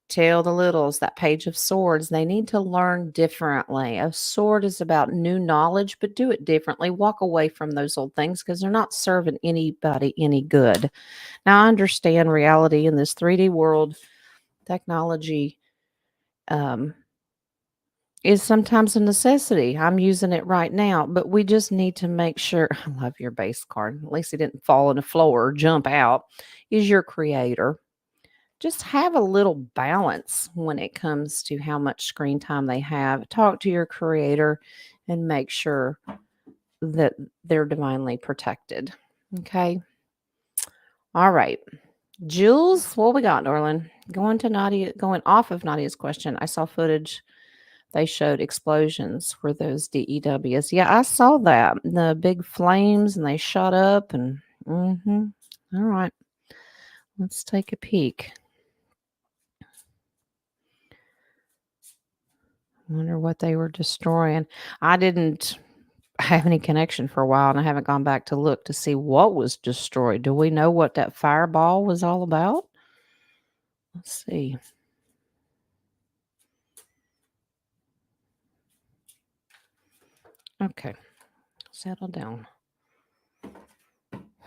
[SPEAKER 1] tell the littles, that Page of Swords. They need to learn differently. A sword is about new knowledge, but do it differently. Walk away from those old things because they're not serving anybody any good. Now, I understand reality in this 3D world, technology is sometimes a necessity. I'm using it right now, but we just need to make sure. I love your base card. At least it didn't fall on the floor or jump out. Is your creator. Just have a little balance when it comes to how much screen time they have. Talk to your creator and make sure that they're divinely protected. Okay. All right. Jules, what we got, darling? Going off of Nadia's question, I saw footage. They showed explosions for those DEWs. Yeah, I saw that. The big flames and they shot up and all right. Let's take a peek. Wonder what they were destroying. I didn't have any connection for a while and I haven't gone back to look to see what was destroyed. Do we know what that fireball was all about? Let's see. Okay. Settle down.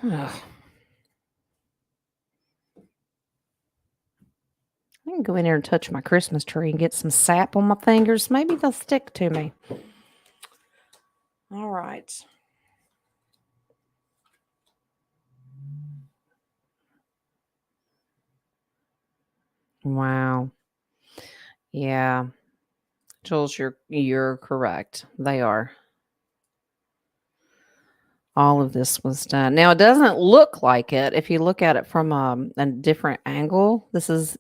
[SPEAKER 1] Ugh. I can go in there and touch my Christmas tree and get some sap on my fingers. Maybe they'll stick to me. All right. Wow. Yeah. Jules, you're correct. They are. All of this was done. Now it doesn't look like it if you look at it from a different angle. This is,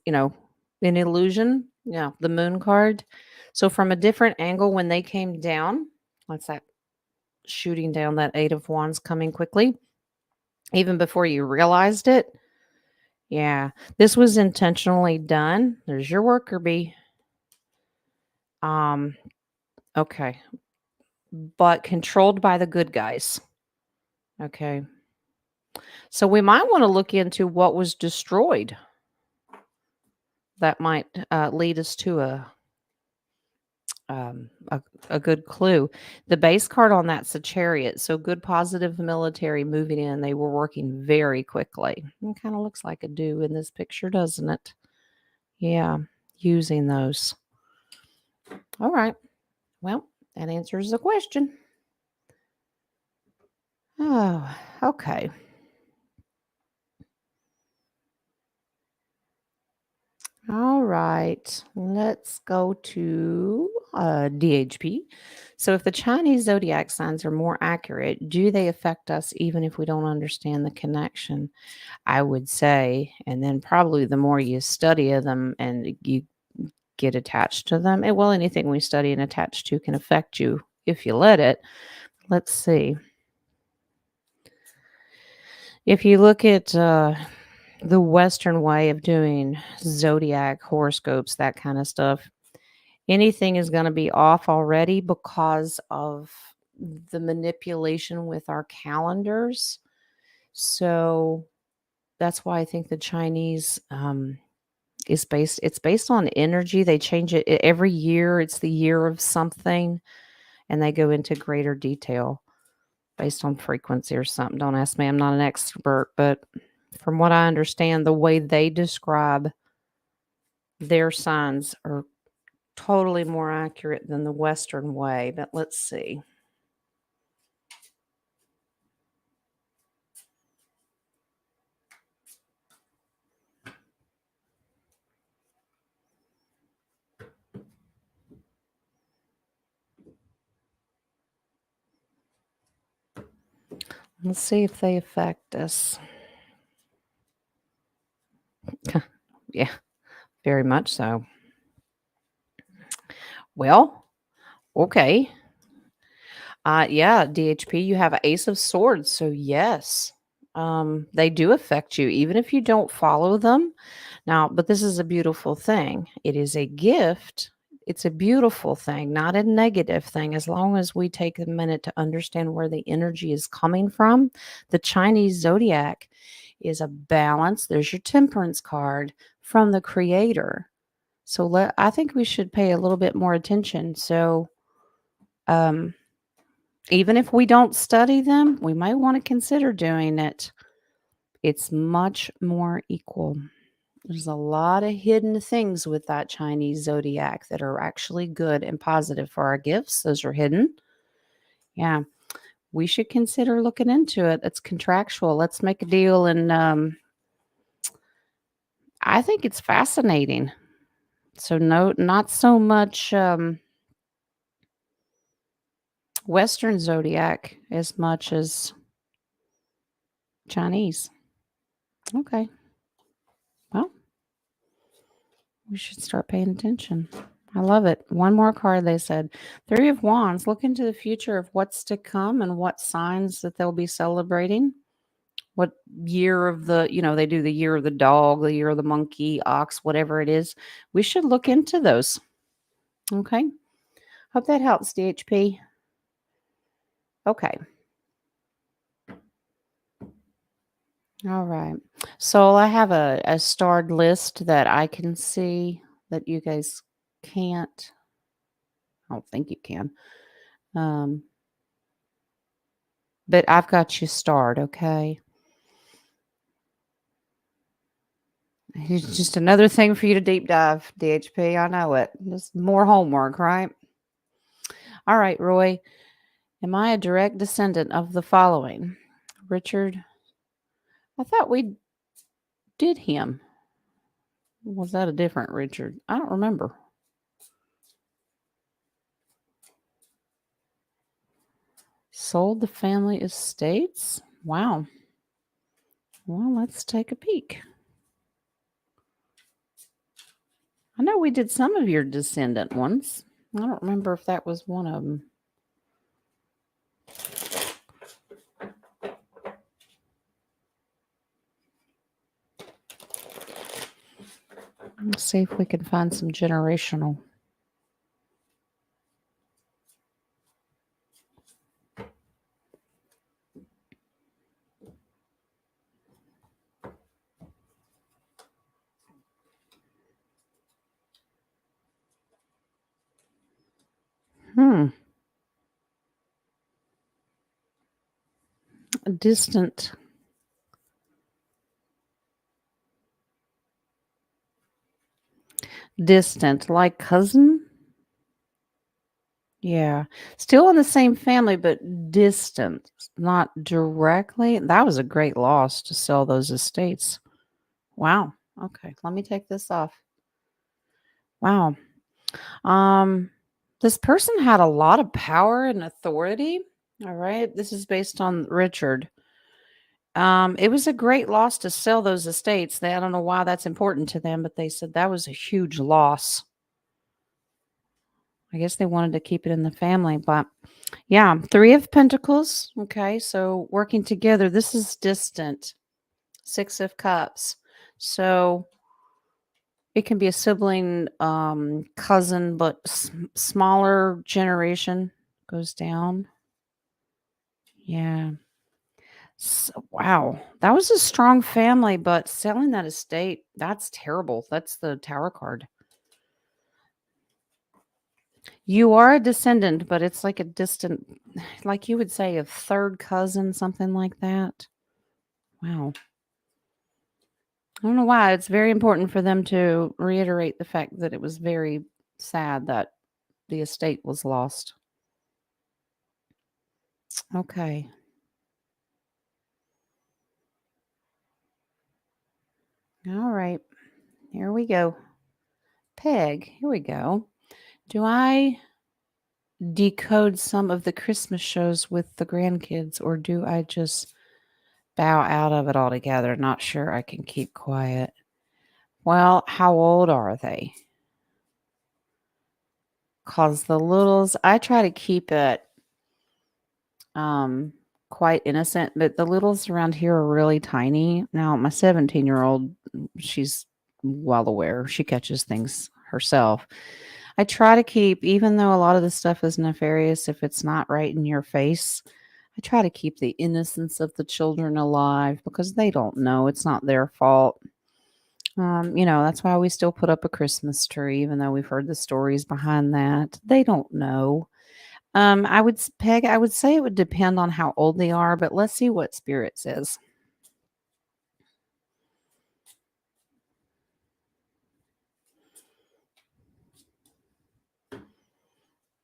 [SPEAKER 1] an illusion. Yeah, the moon card. So from a different angle, when they came down, what's that? Shooting down that Eight of Wands coming quickly, even before you realized it. Yeah, this was intentionally done. There's your worker bee. Um, okay, but controlled by the good guys. Okay. So we might want to look into what was destroyed. That might lead us to um, a a good clue. The base card on that's a chariot, so good positive military moving in. They were working very quickly. It kind of looks like a do in this picture, doesn't it? Yeah, using those. All right. Well, that answers the question. Oh, okay. All right, let's go to DHP. So, if the Chinese zodiac signs are more accurate, do they affect us even if we don't understand the connection? I would say, and then probably the more you study them and you get attached to them, well, anything we study and attach to can affect you if you let it. Let's see. If you look at the Western way of doing zodiac horoscopes, that kind of stuff, anything is going to be off already because of the manipulation with our calendars. So that's why I think the Chinese it's based on energy. They change it every year. It's the year of something, and they go into greater detail based on frequency or something. Don't ask me. I'm not an expert, but from what I understand, the way they describe their signs are totally more accurate than the Western way, but let's see. Let's see if they affect us. Yeah, very much so. Well, okay. Yeah, DHP, you have Ace of Swords, so yes, they do affect you, even if you don't follow them. Now, but this is a beautiful thing. It is a gift. It's a beautiful thing, not a negative thing. As long as we take a minute to understand where the energy is coming from, the Chinese zodiac is a balance. There's your temperance card from the creator. So I think we should pay a little bit more attention. So, um, even if we don't study them, we might want to consider doing it. It's much more equal. There's a lot of hidden things with that Chinese zodiac that are actually good and positive for our gifts. Those are hidden. Yeah, we should consider looking into it. It's contractual. Let's make a deal. And I think it's fascinating. So, no, not so much Western zodiac as much as Chinese. Okay. Well, we should start paying attention. I love it. One more card, they said. Three of Wands. Look into the future of what's to come and what signs that they'll be celebrating. What year of they do the year of the dog, the year of the monkey, ox, whatever it is. We should look into those. Okay. Hope that helps, DHP. Okay. All right. So I have a starred list that I can see that you guys can't. I don't think you can. Um, but I've got you starred, okay? It's just another thing for you to deep dive, DHP. I know it. Just more homework, right? All right, Roy. Am I a direct descendant of the following? Richard. I thought we did him. Was that a different Richard? I don't remember. Sold the family estates? Wow. Well, let's take a peek. I know we did some of your descendant ones. I don't remember if that was one of them. Let's see if we can find some generational. Distant. Distant, like cousin? Yeah. Still in the same family, but distant, not directly. That was a great loss to sell those estates. Wow. Okay. Let me take this off. Wow. Um, this person had a lot of power and authority. All right. This is based on Richard. It was a great loss to sell those estates. I don't know why that's important to them, but they said that was a huge loss. I guess they wanted to keep it in the family, but yeah, 3 of Pentacles. Okay, so working together. This is distant. 6 of Cups. So it can be a sibling, cousin, but smaller generation goes down. Yeah. So, wow, that was a strong family, but selling that estate, that's terrible. That's the Tower card. You are a descendant, but it's like a distant, like you would say, a third cousin, something like that. Wow. I don't know why. It's very important for them to reiterate the fact that it was very sad that the estate was lost. Okay. All right. Here we go. Peg. Here we go. Do I decode some of the Christmas shows with the grandkids, or do I just bow out of it altogether? Not sure I can keep quiet. Well, how old are they? Because the littles, I try to keep it um quite innocent, but the littles around here are really tiny. Now, my 17-year-old, she's well aware. She catches things herself. I try to keep, even though a lot of the stuff is nefarious, if it's not right in your face, I try to keep the innocence of the children alive because they don't know. It's not their fault. That's why we still put up a Christmas tree, even though we've heard the stories behind that. They don't know. Peg, I would say it would depend on how old they are, but let's see what Spirit says.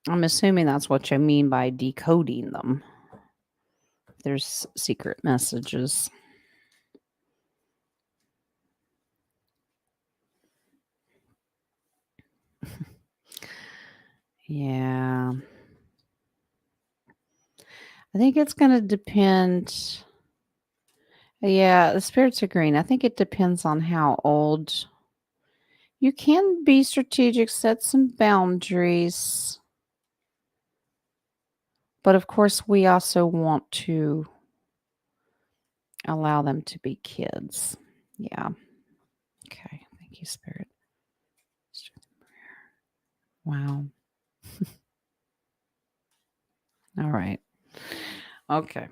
[SPEAKER 1] I'm assuming that's what you mean by decoding them. There's secret messages. Yeah. I think it's going to depend. Yeah, the spirits are green. I think it depends on how old. You can be strategic, set some boundaries. But of course, we also want to allow them to be kids. Yeah. Okay. Thank you, Spirit. Wow. All right. Okay.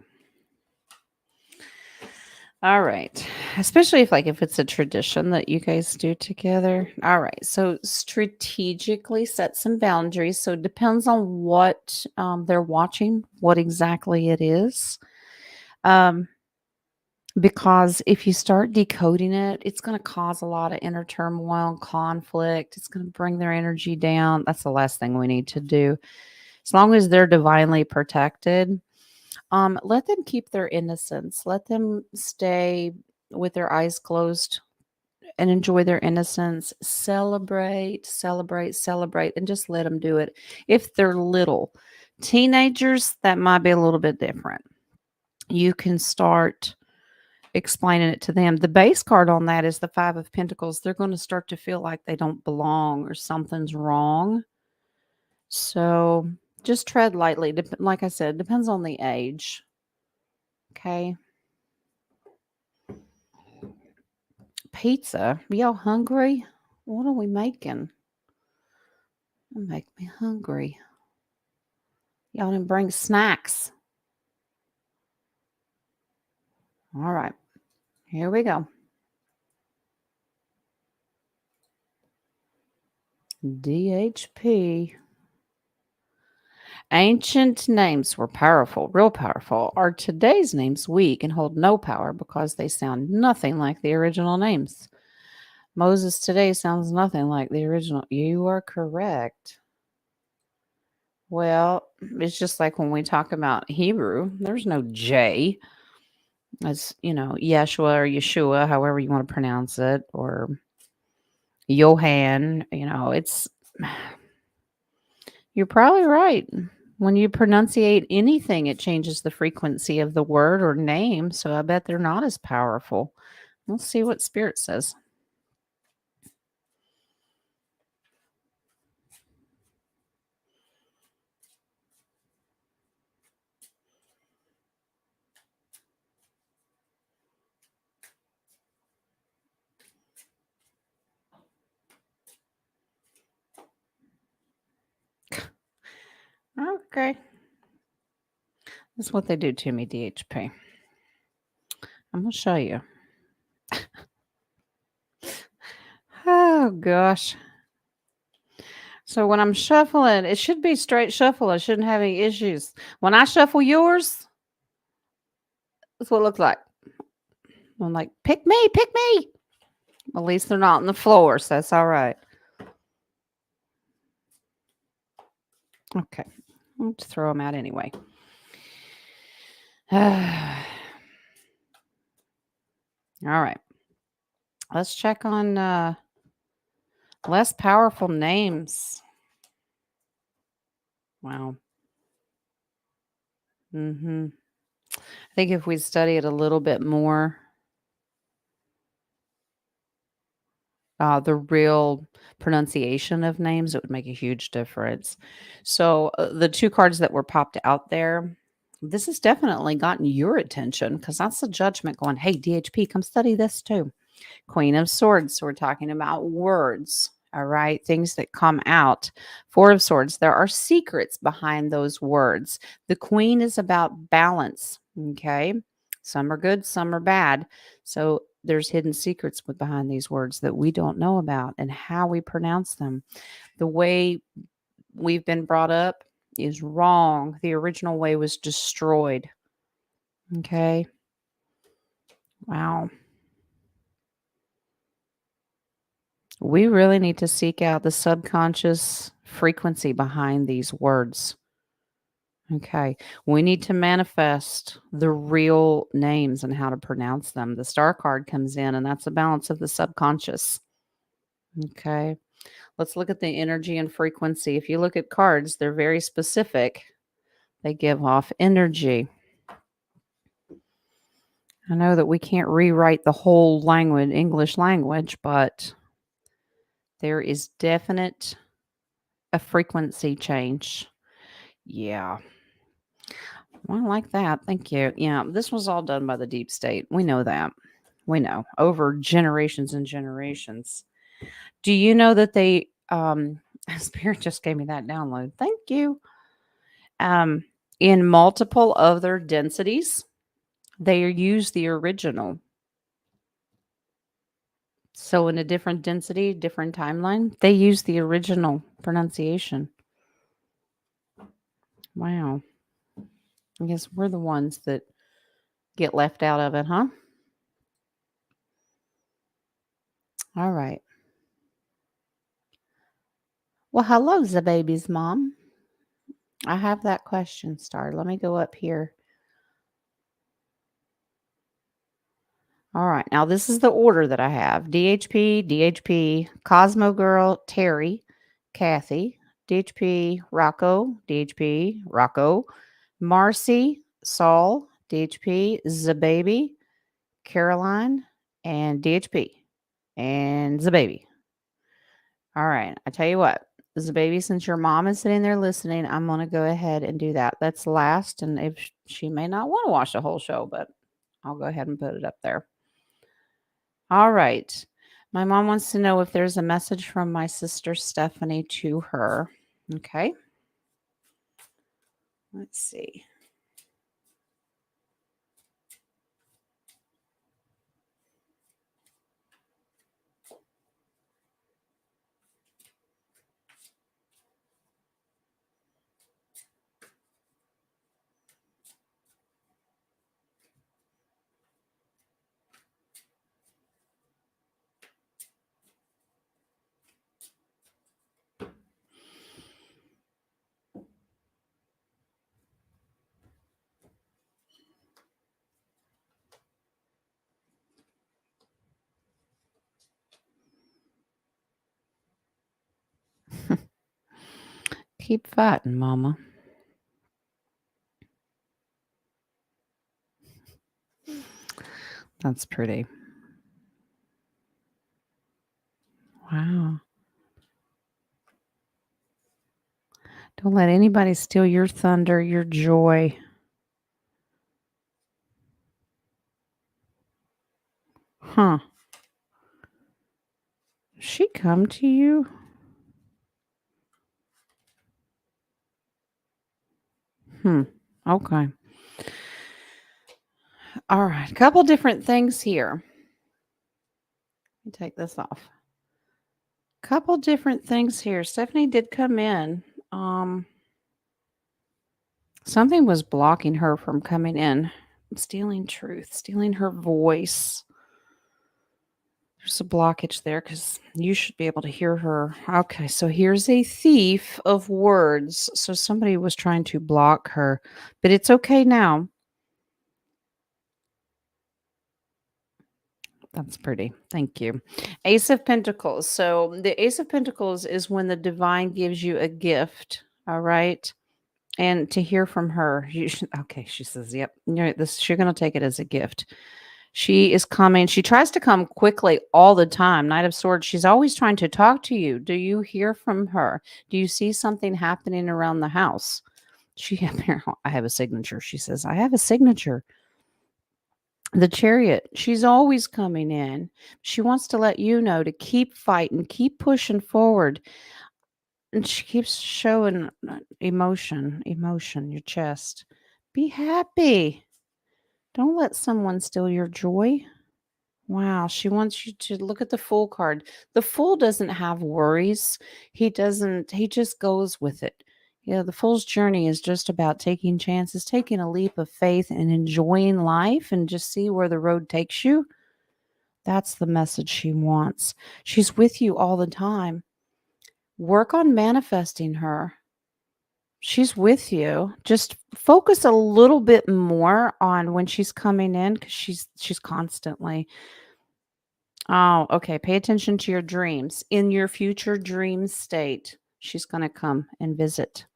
[SPEAKER 1] All right. Especially if it's a tradition that you guys do together. All right. So strategically set some boundaries. So it depends on what they're watching, what exactly it is. Um, because if you start decoding it, it's going to cause a lot of inner turmoil and conflict. It's going to bring their energy down. That's the last thing we need to do. As long as they're divinely protected, let them keep their innocence. Let them stay with their eyes closed and enjoy their innocence. Celebrate, celebrate, celebrate, and just let them do it. If they're little teenagers, that might be a little bit different. You can start explaining it to them. The base card on that is the Five of Pentacles. They're going to start to feel like they don't belong or something's wrong. So just tread lightly. Like I said, depends on the age. Okay. Pizza. Y'all hungry? What are we making? It'll make me hungry. Y'all didn't bring snacks. All right. Here we go. DHP. Ancient names were powerful, real powerful. Are today's names weak and hold no power because they sound nothing like the original names? Moses today sounds nothing like the original. You are correct. Well, it's just like when we talk about Hebrew, there's no J. As Yeshua or Yeshua, however you want to pronounce it, or Johann. It's You're probably right. When you pronunciate anything, it changes the frequency of the word or name. So I bet they're not as powerful. We'll see what Spirit says. Okay. That's what they do to me, DHP. I'm going to show you. Oh, gosh. So when I'm shuffling, it should be straight shuffle. I shouldn't have any issues. When I shuffle yours, that's what it looks like. I'm like, pick me, pick me. At least they're not on the floor, so that's all right. Okay. I'll just throw them out anyway. All right. Let's check on less powerful names. Wow. I think if we study it a little bit more, the real pronunciation of names, it would make a huge difference. So, the two cards that were popped out there, this has definitely gotten your attention because that's a judgment going, hey, DHP, come study this too. Queen of Swords. So we're talking about words. All right. Things that come out. Four of Swords. There are secrets behind those words. The Queen is about balance. Okay. Some are good, some are bad. So there's hidden secrets behind these words that we don't know about and how we pronounce them. The way we've been brought up is wrong. The original way was destroyed. Okay. Wow. We really need to seek out the subconscious frequency behind these words. Okay. We need to manifest the real names and how to pronounce them. The star card comes in, and that's the balance of the subconscious. Okay. Let's look at the energy and frequency. If you look at cards, they're very specific, they give off energy. I know that we can't rewrite the whole language, English language, but there is definite a frequency change. Yeah. Well, I like that. Thank you. Yeah, this was all done by the deep state. We know that. We know over generations and generations. Do you know that they Spirit just gave me that download. Thank you. Um in multiple other densities, they use the original. So in a different density, different timeline, they use the original pronunciation. Wow. I guess we're the ones that get left out of it, huh? All right. Well, hello, the baby's mom. I have that question star. Let me go up here. All right. Now, this is the order that I have DHP, Cosmo Girl, Terry, Kathy, DHP, Rocco, Marcy, Saul, DHP, Zababy, Caroline, and DHP, and Zababy. All right. I tell you what, Zababy, since your mom is sitting there listening, I'm going to go ahead and do that. That's last. And if she may not want to watch the whole show, but I'll go ahead and put it up there. All right. My mom wants to know if there's a message from my sister Stephanie to her. Okay. Let's see. Keep fighting, Mama. That's pretty. Wow. Don't let anybody steal your thunder, your joy. Huh. She come to you? Okay. All right. A couple different things here. Let me take this off. Couple different things here. Stephanie did come in. Something was blocking her from coming in. Stealing truth, stealing her voice. There's a blockage there because you should be able to hear her. Okay, so here's a thief of words. So somebody was trying to block her, but it's okay now. That's pretty. Thank you. Ace of Pentacles. So the Ace of Pentacles is when the divine gives you a gift. All right. And to hear from her, okay, she says, "Yep, you're going to take it as a gift." She is coming. She tries to come quickly all the time. Knight of Swords. She's always trying to talk to you. Do you hear from her? Do you see something happening around the house? I have a signature. She says, "I have a signature." The Chariot. She's always coming in. She wants to let you know to keep fighting, keep pushing forward. And she keeps showing emotion, your chest. Be happy. Don't let someone steal your joy. Wow, she wants you to look at the Fool card. The Fool doesn't have worries. He just goes with it. The Fool's journey is just about taking chances, taking a leap of faith and enjoying life and just see where the road takes you. That's the message she wants. She's with you all the time. Work on manifesting her. She's with you. Just focus a little bit more on when she's coming in because she's constantly. Oh, okay. Pay attention to your dreams. In your future dream state, she's going to come and visit.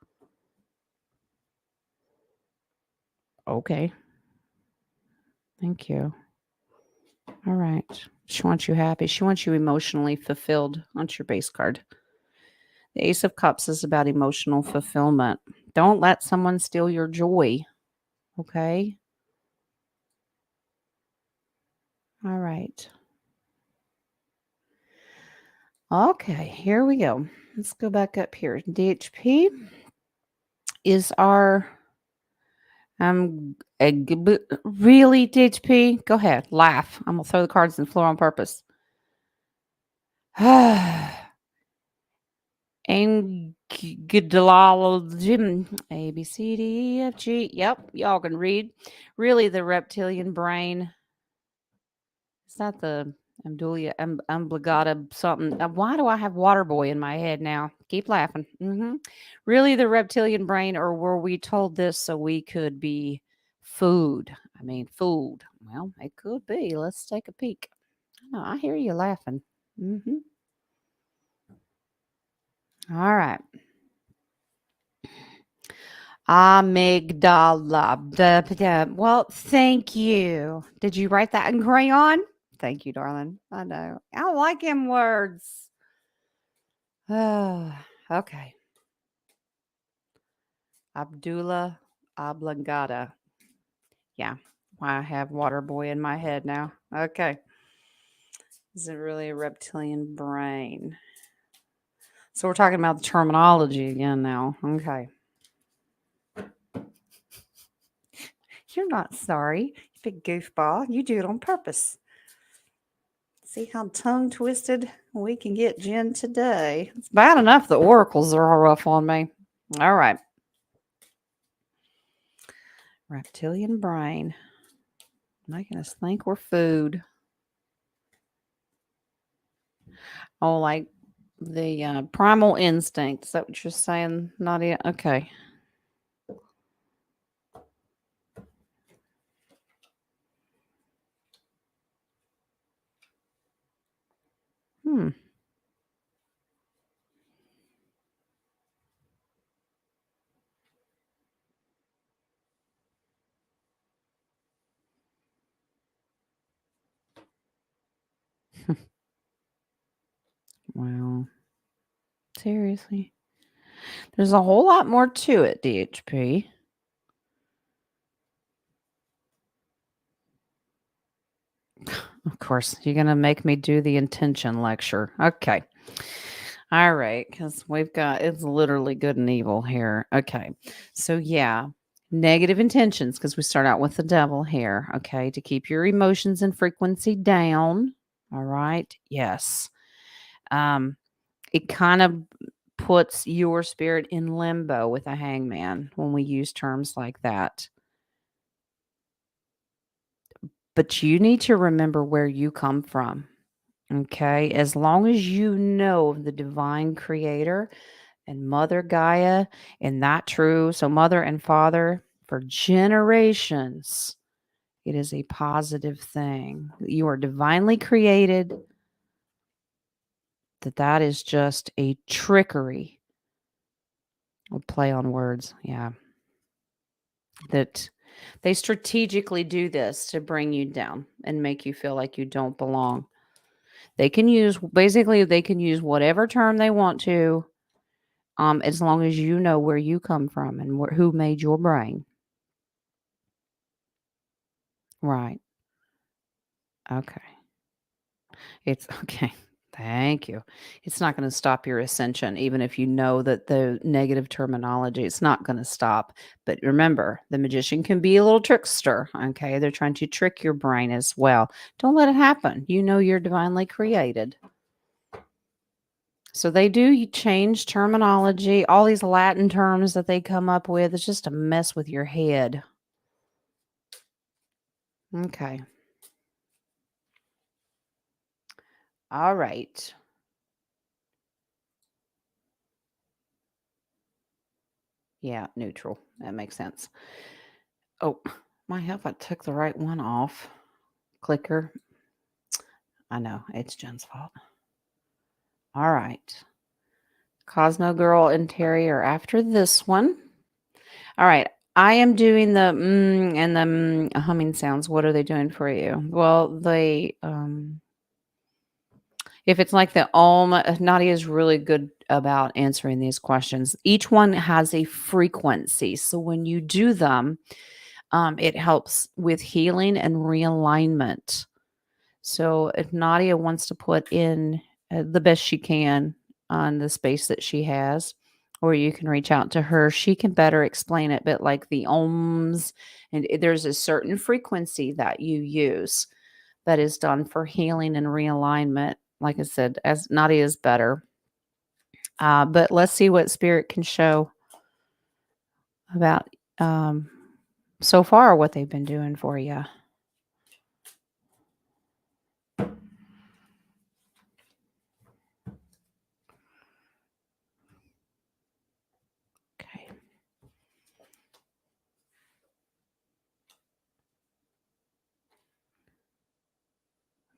[SPEAKER 1] Okay. Thank you. All right. She wants you happy. She wants you emotionally fulfilled. That's your base card. The Ace of Cups is about emotional fulfillment. Don't let someone steal your joy. Okay. All right. Okay. Here we go. Let's go back up here. DHP is our really, DHP? Go ahead, laugh. I'm gonna throw the cards on the floor on purpose. And Jim A B C D E F G. Yep, y'all can read. Really, the reptilian brain. Is that the Amdulia Ambligata something? Why do I have Waterboy in my head now? Keep laughing. Really, the reptilian brain, or were we told this so we could be food? I mean, food. Well, it could be. Let's take a peek. Oh, I hear you laughing. All right. Amygdala. Well, thank you. Did you write that in crayon? Thank you, darling. I know. I don't like him words. Okay. Abdullah Oblongata. Yeah. I have Waterboy in my head now. Okay. Is it really a reptilian brain? So we're talking about the terminology again now. Okay. You're not sorry, you big goofball. You do it on purpose. See how tongue twisted we can get Jen today. It's bad enough the oracles are all rough on me. All right. Reptilian brain. Making us think we're food. Oh, like the primal instinct. Is that what you're saying, Nadia? Okay. Hmm. Well, seriously. There's a whole lot more to it, DHP. Of course, you're going to make me do the intention lecture. Okay. All right. Because it's literally good and evil here. Okay. So, yeah, negative intentions, because we start out with the devil here. Okay. To keep your emotions and frequency down. All right. Yes. It kind of puts your spirit in limbo with a hangman when we use terms like that. But you need to remember where you come from. Okay. As long as you know the divine creator and Mother Gaia and that true, so mother and father for generations, it is a positive thing. You are divinely created, that is just a trickery. A play on words. Yeah. That they strategically do this to bring you down and make you feel like you don't belong. They can use whatever term they want to, as long as you know where you come from and who made your brain. Right. Okay. It's okay. Thank you. It's not going to stop your ascension, even if you know that the negative terminology, it's not going to stop. But remember, the magician can be a little trickster. Okay. They're trying to trick your brain as well. Don't let it happen. You know you're divinely created. So they do change terminology, all these Latin terms that they come up with. It's just a mess with your head. Okay. All right. Yeah, neutral. That makes sense. Oh, my help, I took the right one off. Clicker. I know, it's Jen's fault. All right. Cosmo Girl and Terry are after this one. All right. I am doing the and the humming sounds. What are they doing for you? Well, if it's like the Nadia is really good about answering these questions. Each one has a frequency. So when you do them, it helps with healing and realignment. So if Nadia wants to put in the best she can on the space that she has, or you can reach out to her, she can better explain it. But like the ohms, and there's a certain frequency that you use that is done for healing and realignment. Like I said, as Nadia is better. But let's see what spirit can show about so far what they've been doing for you. Okay.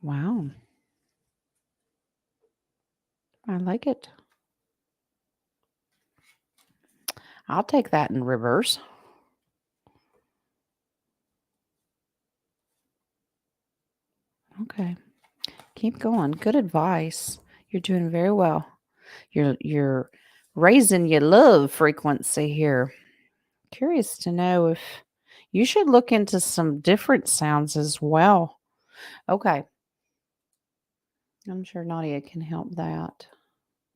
[SPEAKER 1] Wow. I like it. I'll take that in reverse. Okay. Keep going. Good advice. You're doing very well. You're raising your love frequency here. Curious to know if you should look into some different sounds as well. Okay. I'm sure Nadia can help that.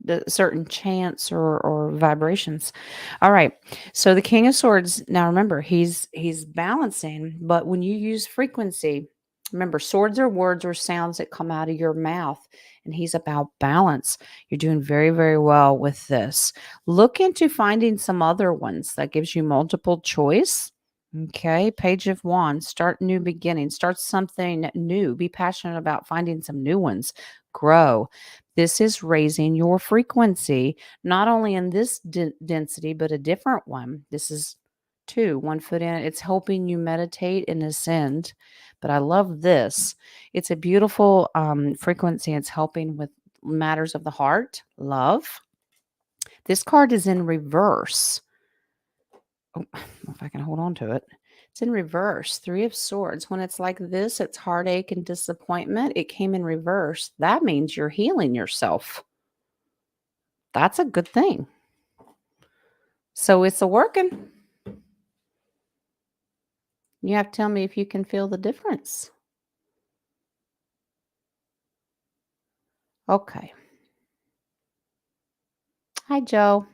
[SPEAKER 1] The certain chants or vibrations. All right. So the King of Swords. Now remember, he's balancing, but when you use frequency, remember swords are words or sounds that come out of your mouth, and he's about balance. You're doing very, very well with this. Look into finding some other ones that gives you multiple choice. Okay, Page of Wands, start new beginnings, start something new. Be passionate about finding some new ones. Grow. This is raising your frequency, not only in this density, but a different one. This is two, 1 foot in. It's helping you meditate and ascend. But I love this. It's a beautiful frequency. It's helping with matters of the heart, love. This card is in reverse. Oh, if I can hold on to it. It's in reverse. 3 of Swords. When it's like this, it's heartache and disappointment. It came in reverse. That means you're healing yourself. That's a good thing. So it's a working. You have to tell me if you can feel the difference. Okay. Hi, Joe.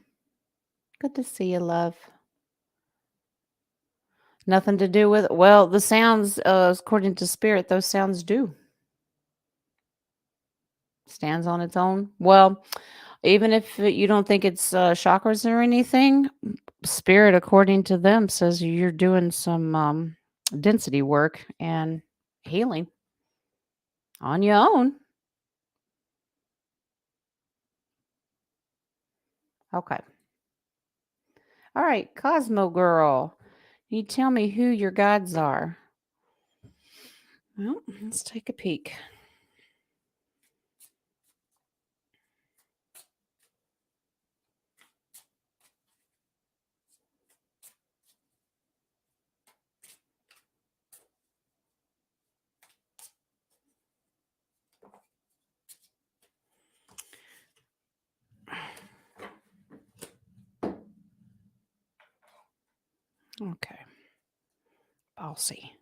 [SPEAKER 1] Good to see you, love. Nothing to do with, well, the sounds, according to spirit, those sounds do. Stands on its own. Well, even if you don't think it's chakras or anything, spirit, according to them, says you're doing some density work and healing on your own. Okay. All right, Cosmo girl. Can you tell me who your guides are? Well, let's take a peek. Okay. Bossy.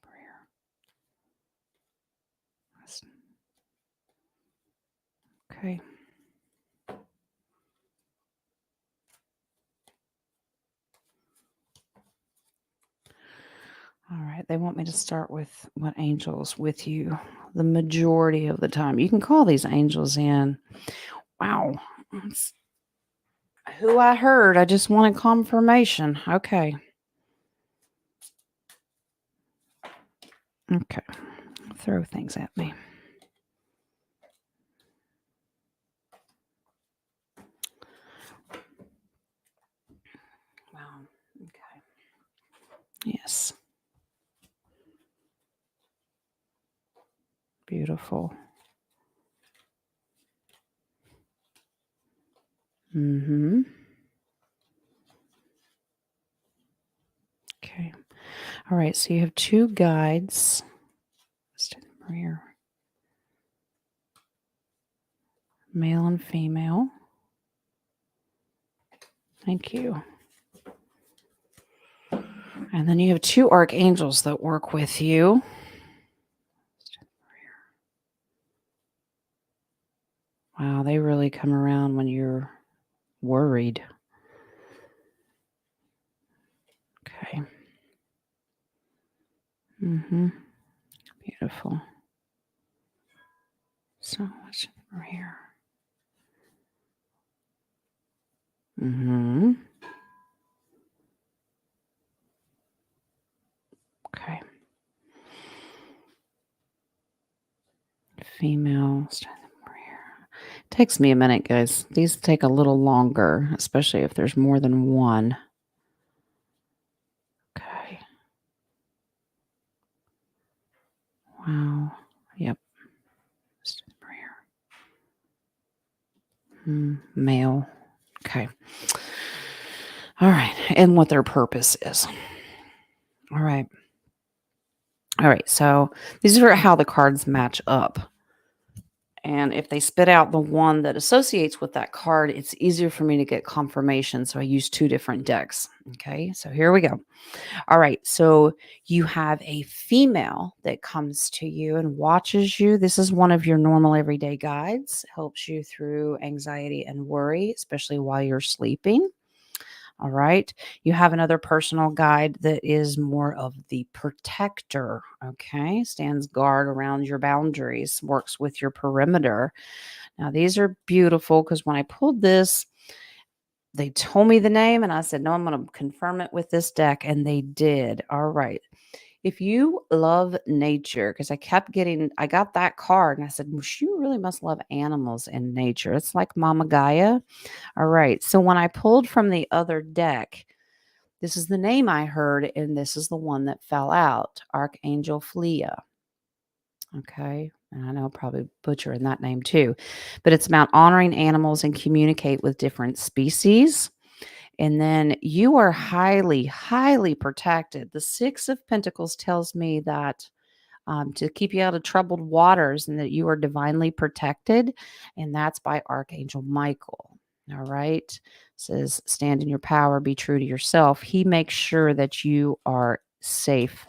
[SPEAKER 1] Prayer. Okay. All right. They want me to start with what angels with you the majority of the time. You can call these angels in. Wow. That's who I heard. I just wanted confirmation. Okay. Okay. Throw things at me. Wow. Okay. Yes. Beautiful. Mm-hmm. Okay. All right. So you have two guides. Let's do them here. Male and female. Thank you. And then you have two archangels that work with you. Wow, they really come around when you're worried. Okay. Mm-hmm. Beautiful. So much over here. Mm-hmm. Okay. Female. Over here. Takes me a minute, guys. These take a little longer, especially if there's more than one. Okay. Wow. Yep. Over here. Male. Okay. All right. And what their purpose is. All right. All right. So these are how the cards match up. And if they spit out the one that associates with that card, it's easier for me to get confirmation. So I use two different decks. Okay. So here we go. All right. So you have a female that comes to you and watches you. This is one of your normal everyday guides, helps you through anxiety and worry, especially while you're sleeping. All right. You have another personal guide that is more of the protector. Okay. Stands guard around your boundaries, works with your perimeter. Now, these are beautiful because when I pulled this, they told me the name and I said, no, I'm going to confirm it with this deck. And they did. All right. If you love nature, because I got that card and I said, well, you really must love animals and nature. It's like Mama Gaia. All right. So when I pulled from the other deck, this is the name I heard, and this is the one that fell out Archangel Flea. Okay. And I know I'm probably butchering that name too, but it's about honoring animals and communicate with different species. And then you are highly, highly protected. The Six of Pentacles tells me that to keep you out of troubled waters and that you are divinely protected. And that's by Archangel Michael. All right. Says, stand in your power, be true to yourself. He makes sure that you are safe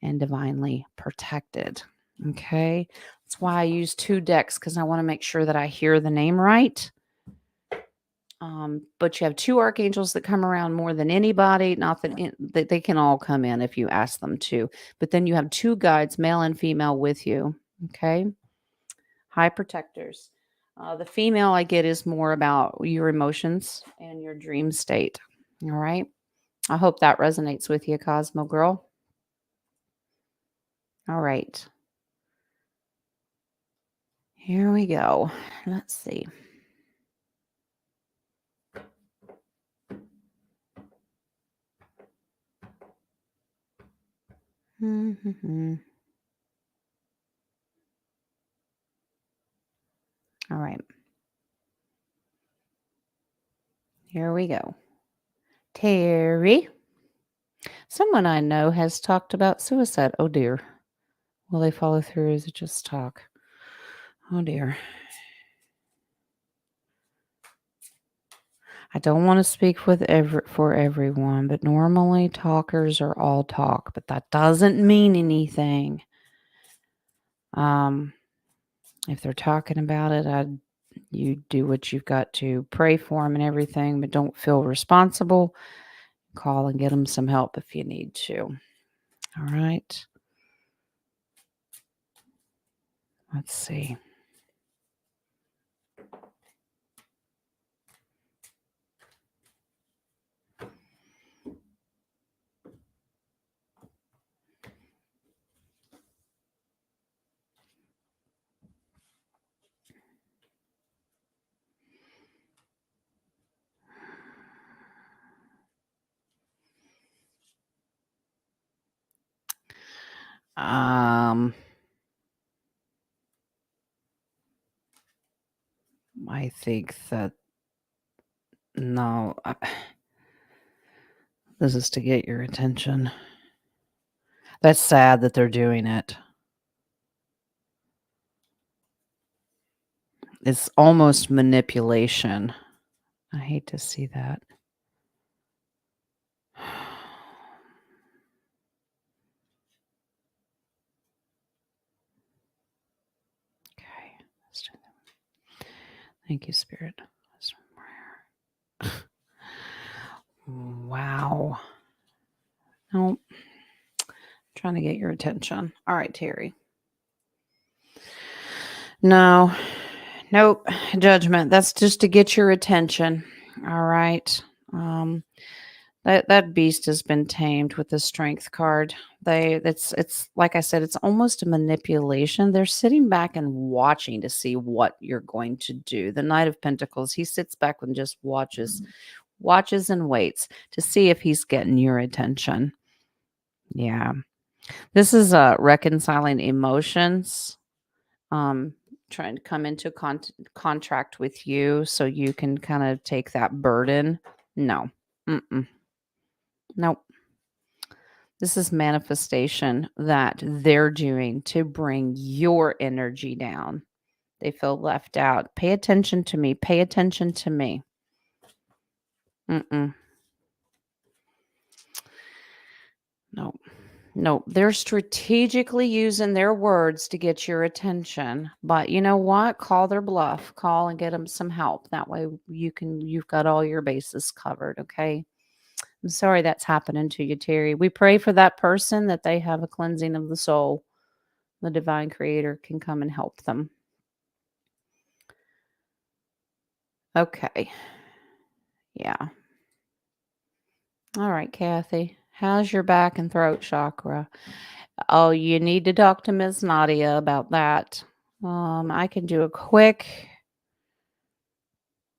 [SPEAKER 1] and divinely protected. Okay. That's why I use two decks because I want to make sure that I hear the name right. But you have two archangels that come around more than anybody. Not that they can all come in if you ask them to. But then you have two guides, male and female, with you. Okay. High protectors. The female I get is more about your emotions and your dream state. All right. I hope that resonates with you, Cosmo girl. All right. Here we go. Let's see. Mm-hmm. All right. Here we go. Terry. Someone I know has talked about suicide. Oh dear. Will they follow through? Or is it just talk? Oh dear. I don't want to speak for everyone, but normally talkers are all talk, but that doesn't mean anything. Um, if they're talking about it, you do what you've got to, pray for them and everything, but don't feel responsible. Call and get them some help if you need to. All right. Let's see. I think that no, this is to get your attention. That's sad that they're doing it. It's almost manipulation. I hate to see that. Okay. Thank you, Spirit. Wow. Nope. Trying to get your attention. All right, Terry. No. Nope. Judgment. That's just to get your attention. All right. That beast has been tamed with the strength card. It's like I said, it's almost a manipulation. They're sitting back and watching to see what you're going to do. The Knight of Pentacles, he sits back and just watches and waits to see if he's getting your attention. Yeah. This is reconciling emotions. Trying to come into contract with you so you can kind of take that burden. No. Mm-mm. Nope. This is manifestation that they're doing to bring your energy down. They feel left out. Pay attention to me. Pay attention to me. Mm-mm. No. No, they're strategically using their words to get your attention. But you know what? Call their bluff. Call and get them some help. That way you've got all your bases covered, okay? I'm sorry that's happening to you, Terry. We pray for that person that they have a cleansing of the soul. The divine creator can come and help them. Okay. Yeah. All right, Kathy. How's your back and throat chakra? Oh, you need to talk to Miss Nadia about that. I can do a quick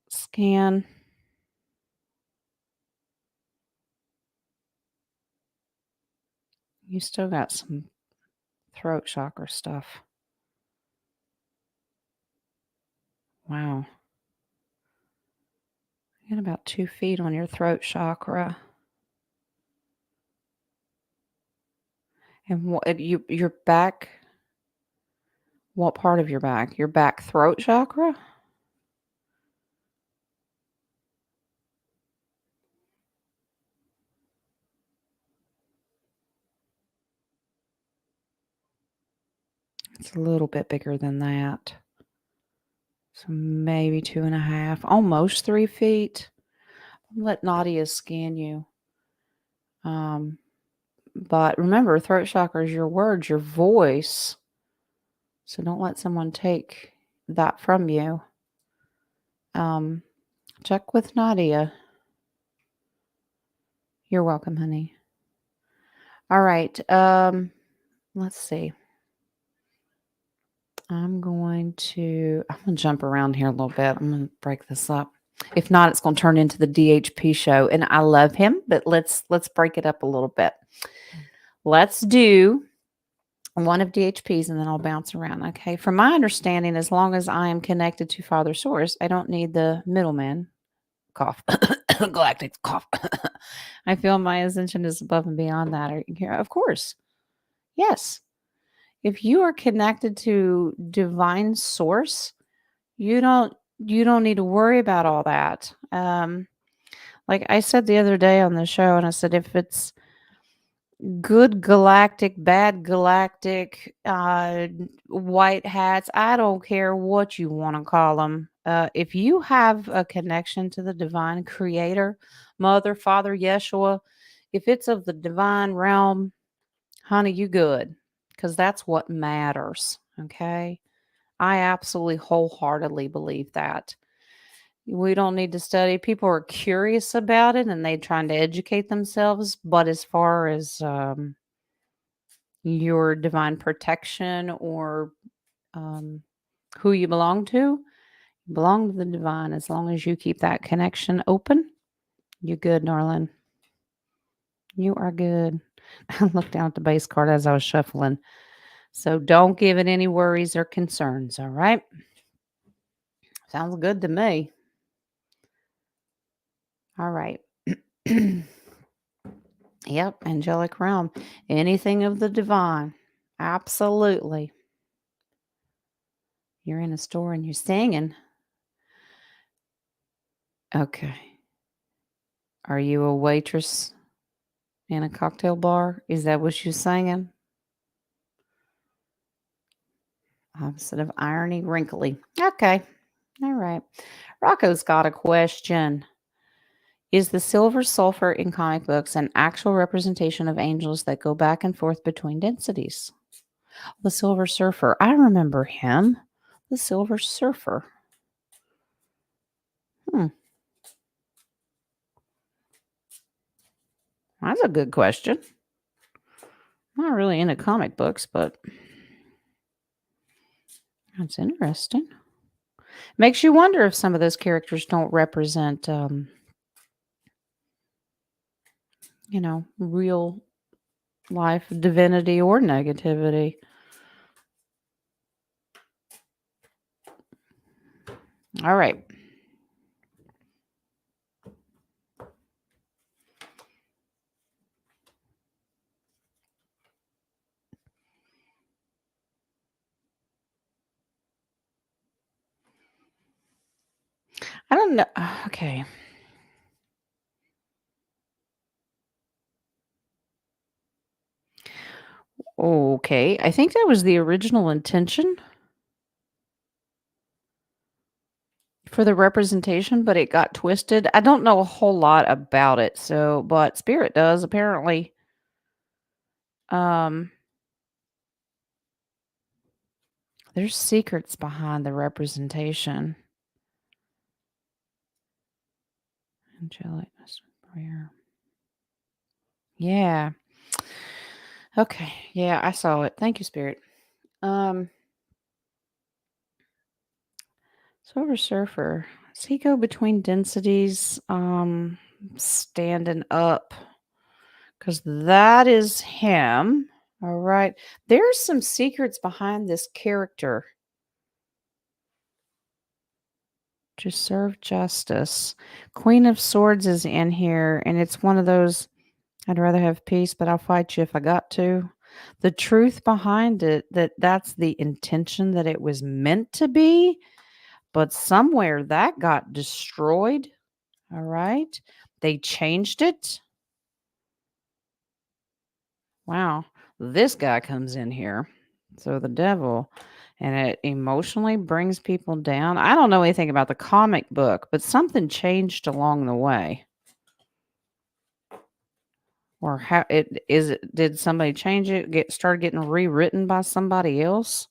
[SPEAKER 1] scan. You still got some throat chakra stuff. Wow. You got about 2 feet on your throat chakra. And your back, what part of your back? Your back throat chakra? It's a little bit bigger than that. So maybe 2.5, almost 3 feet. Let Nadia scan you. But remember, throat chakra is your words, your voice. So don't let someone take that from you. Check with Nadia. You're welcome, honey. All right. Let's see. I'm going to jump around here a little bit. I'm going to break this up. If not, it's going to turn into the DHP show. And I love him, but let's break it up a little bit. Let's do one of DHP's and then I'll bounce around. Okay. From my understanding, as long as I am connected to Father Source, I don't need the middleman. Cough. Galactic cough. I feel my ascension is above and beyond that. Of course. Yes. If you are connected to divine source, you don't need to worry about all that. Like I said the other day on the show, and I said if it's good galactic, bad galactic, white hats, I don't care what you want to call them. If you have a connection to the divine creator, mother, father, Yeshua, if it's of the divine realm, honey, you good. Because that's what matters. Okay. I absolutely wholeheartedly believe that. We don't need to study. People are curious about it and they're trying to educate themselves. But as far as your divine protection or who you belong to, you belong to the divine. As long as you keep that connection open, you're good, Norlin. You are good. I looked down at the base card as I was shuffling. So don't give it any worries or concerns, all right? Sounds good to me. All right. Yep, angelic realm. Anything of the divine. Absolutely. You're in a store and you're singing. Okay. Are you a waitress in a cocktail bar? Is that what you're singing? Opposite of irony, wrinkly. Okay. All right. Rocco's got a question. Is the silver sulfur in comic books an actual representation of angels that go back and forth between densities? The Silver Surfer. I remember him. The Silver Surfer. That's a good question. I'm not really into comic books, but that's interesting. Makes you wonder if some of those characters don't represent, real life divinity or negativity. All right. I don't know. Okay. Okay. I think that was the original intention for the representation, but it got twisted. I don't know a whole lot about it. So, but Spirit does apparently. Um, there's secrets behind the representation. Angelic prayer. Yeah. Okay. Yeah, I saw it. Thank you, Spirit. Silver Surfer. Does he go between densities? Standing up. Because that is him. All right. There's some secrets behind this character. To serve justice. Queen of Swords is in here, and it's one of those I'd rather have peace, but I'll fight you if I got to. The truth behind it, that's the intention that it was meant to be, but somewhere that got destroyed. All right. They changed it. Wow. This guy comes in here. So the devil, and it emotionally brings people down. I don't know anything about the comic book, but something changed along the way. Or how it is it did somebody change it, start getting rewritten by somebody else?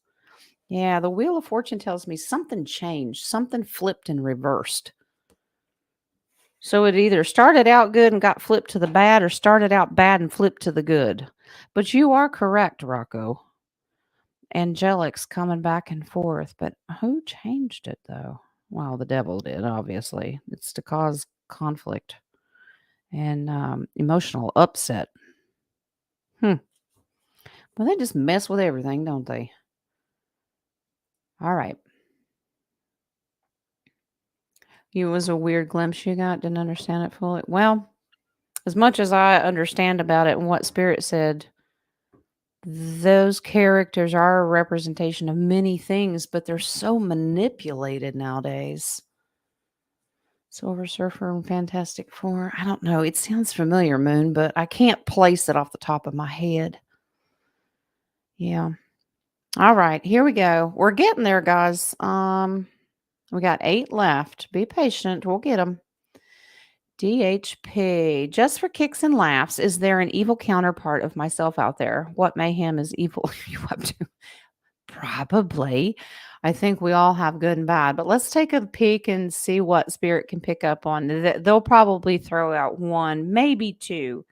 [SPEAKER 1] Yeah, the Wheel of Fortune tells me something changed, something flipped and reversed. So it either started out good and got flipped to the bad or started out bad and flipped to the good. But you are correct, Rocco. angelics coming back and forth. But who changed it though? Well, the devil did, obviously. It's to cause conflict and emotional upset. Hmm. Well, they just mess with everything, don't they? All right. It was a weird glimpse you got. Didn't understand it fully. Well, as much as I understand about it and what Spirit said, those characters are a representation of many things, but they're so manipulated nowadays. Silver Surfer and Fantastic Four. I don't know. It sounds familiar, Moon, but I can't place it off the top of my head. Yeah. All right, here we go. We're getting there, guys. We got 8 left. Be patient. We'll get them. DHP. Just for kicks and laughs, is there an evil counterpart of myself out there? What mayhem is evil you up to? Probably. I think we all have good and bad, but let's take a peek and see what Spirit can pick up on. They'll probably throw out 1, maybe 2.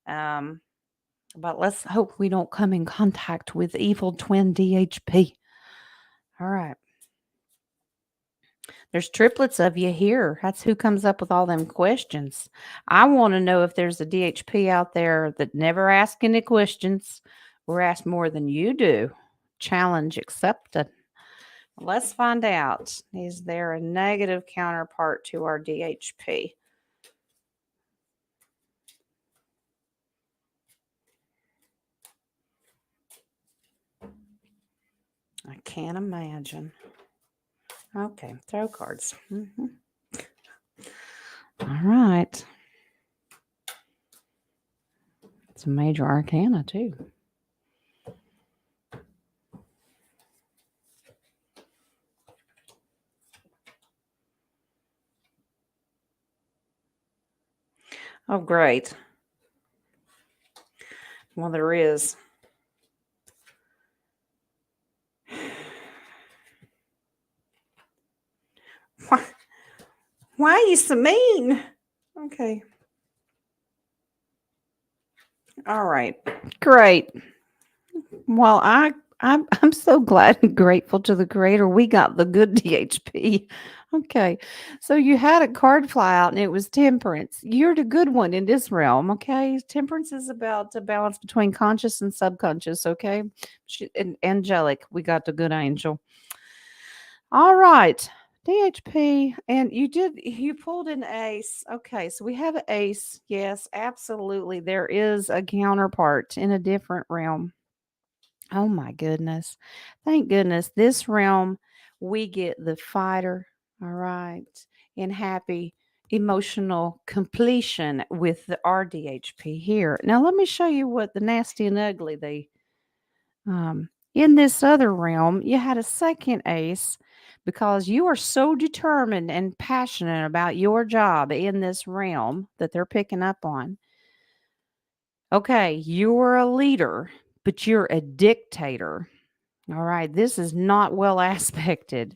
[SPEAKER 1] But let's hope we don't come in contact with evil twin DHP. All right. There's triplets of you here. That's who comes up with all them questions. I want to know if there's a DHP out there that never asks any questions or asks more than you do. Challenge accepted. Let's find out. Is there a negative counterpart to our DHP? I can't imagine. Okay, throw cards. All right. It's a major arcana, too. Oh, great. Well, there is. Why are you so mean? Okay. All right. Great. Well, I'm so glad and grateful to the creator. We got the good DHP. Okay. So you had a card fly out and it was temperance. You're the good one in this realm. Okay. Temperance is about the balance between conscious and subconscious. Okay. And angelic. We got the good angel. All right. DHP. And you pulled an ace. Okay. So we have an ace. Yes, absolutely. There is a counterpart in a different realm. Oh my goodness. Thank goodness. This realm, we get the fighter. All right. And happy emotional completion with the RDHP here. Now, let me show you what the nasty and ugly they in this other realm, you had a second ace because you are so determined and passionate about your job in this realm that they're picking up on. Okay, you're a leader, but you're a dictator. All right, this is not well aspected.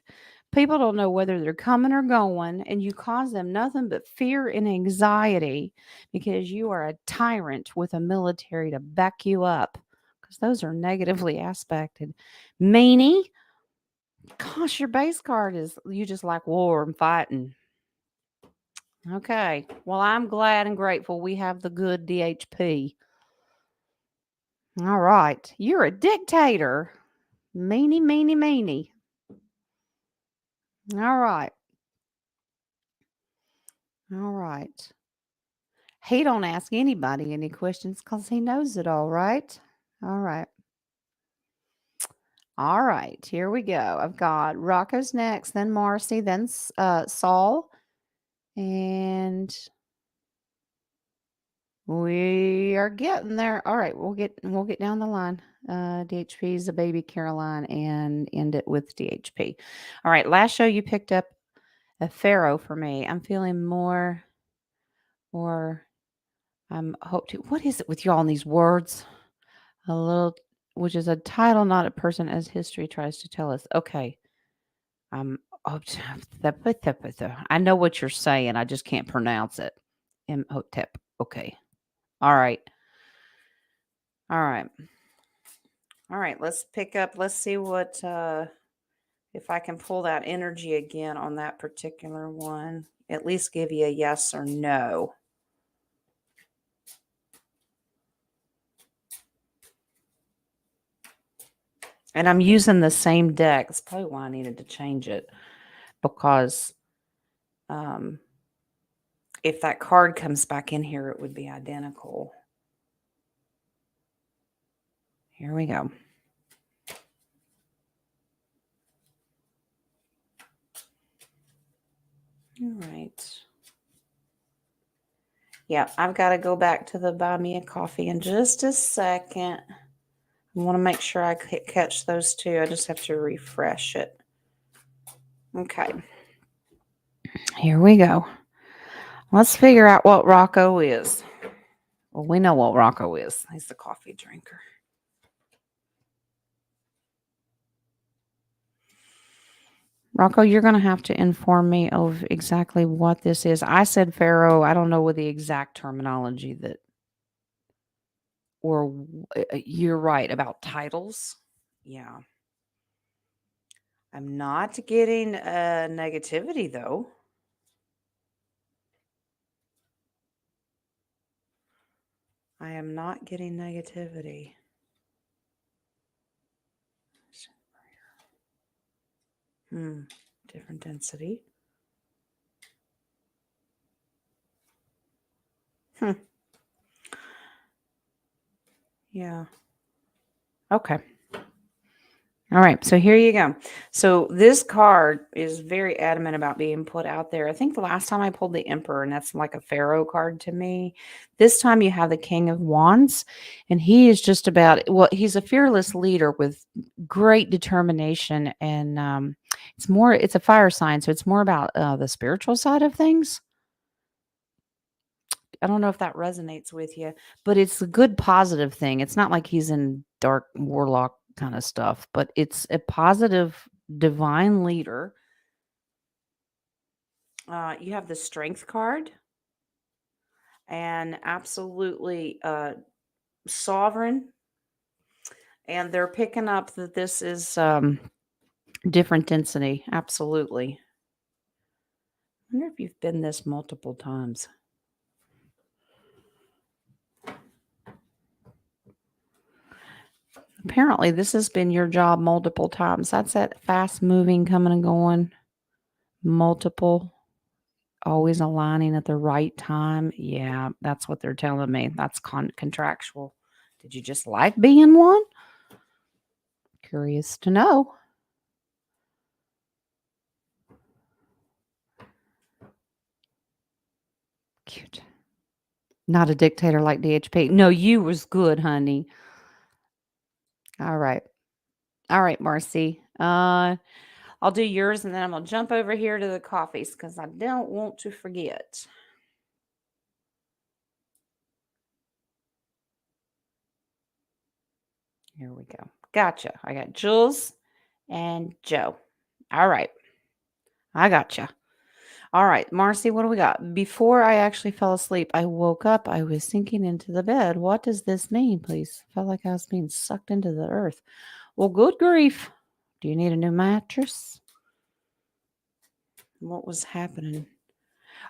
[SPEAKER 1] People don't know whether they're coming or going, and you cause them nothing but fear and anxiety because you are a tyrant with a military to back you up. Because those are negatively aspected. Meanie, gosh, your base card is you just like war and fighting. Okay, well, I'm glad and grateful we have the good DHP. All right, you're a dictator. Meanie, meanie, meanie. All right. All right. He don't ask anybody any questions because he knows it all, right? All right. All right. Here we go. I've got Rocco's next, then Marcy, then Saul, and we are getting there. All right, we'll get down the line. DHP is a baby Caroline and end it with DHP. All right, last show you picked up a pharaoh for me. I'm feeling more or I'm hope to. What is it with y'all in these words? A little, which is a title, not a person, as history tries to tell us. Okay. Um, oh, I know what you're saying. I just can't pronounce it. Imhotep. Okay. All right. All right. All right, let's pick up. Let's see what if I can pull that energy again on that particular one. At least give you a yes or no. And I'm using the same deck. That's probably why I needed to change it. Because if that card comes back in here, it would be identical. Here we go. All right. Yeah, I've got to go back to the buy me a coffee in just a second. I want to make sure I catch those two. I just have to refresh it. Okay. Here we go. Let's figure out what Rocco is. Well, we know what Rocco is. He's the coffee drinker. Rocco, you're going to have to inform me of exactly what this is. I said Pharaoh. I don't know what the exact terminology that, or you're right about titles. Yeah. I'm not getting negativity though. I am not getting negativity. Different density. Yeah. Okay. All right. So here you go. So this card is very adamant about being put out there. I think the last time I pulled the Emperor, and that's like a Pharaoh card to me. This time you have the King of Wands, and he is just about, well, he's a fearless leader with great determination. And it's a fire sign. So it's more about the spiritual side of things. I don't know if that resonates with you, but it's a good positive thing. It's not like he's in dark warlock kind of stuff, but it's a positive divine leader. You have the strength card and absolutely sovereign. And they're picking up that this is different density. Absolutely. I wonder if you've been this multiple times. Apparently, this has been your job multiple times. That's that fast moving, coming and going, multiple, always aligning at the right time. Yeah, that's what they're telling me. That's contractual. Did you just like being one? Curious to know. Cute. Not a dictator like DHP. No, you was good, honey. All right. All right, Marcy. I'll do yours and then I'm gonna jump over here to the coffees because I don't want to forget. Here we go. Gotcha. I got Jules and Joe. All right. I gotcha. All right, Marcy, what do we got? Before I actually fell asleep, I woke up. I was sinking into the bed. What does this mean, please? Felt like I was being sucked into the earth. Well, good grief. Do you need a new mattress? What was happening?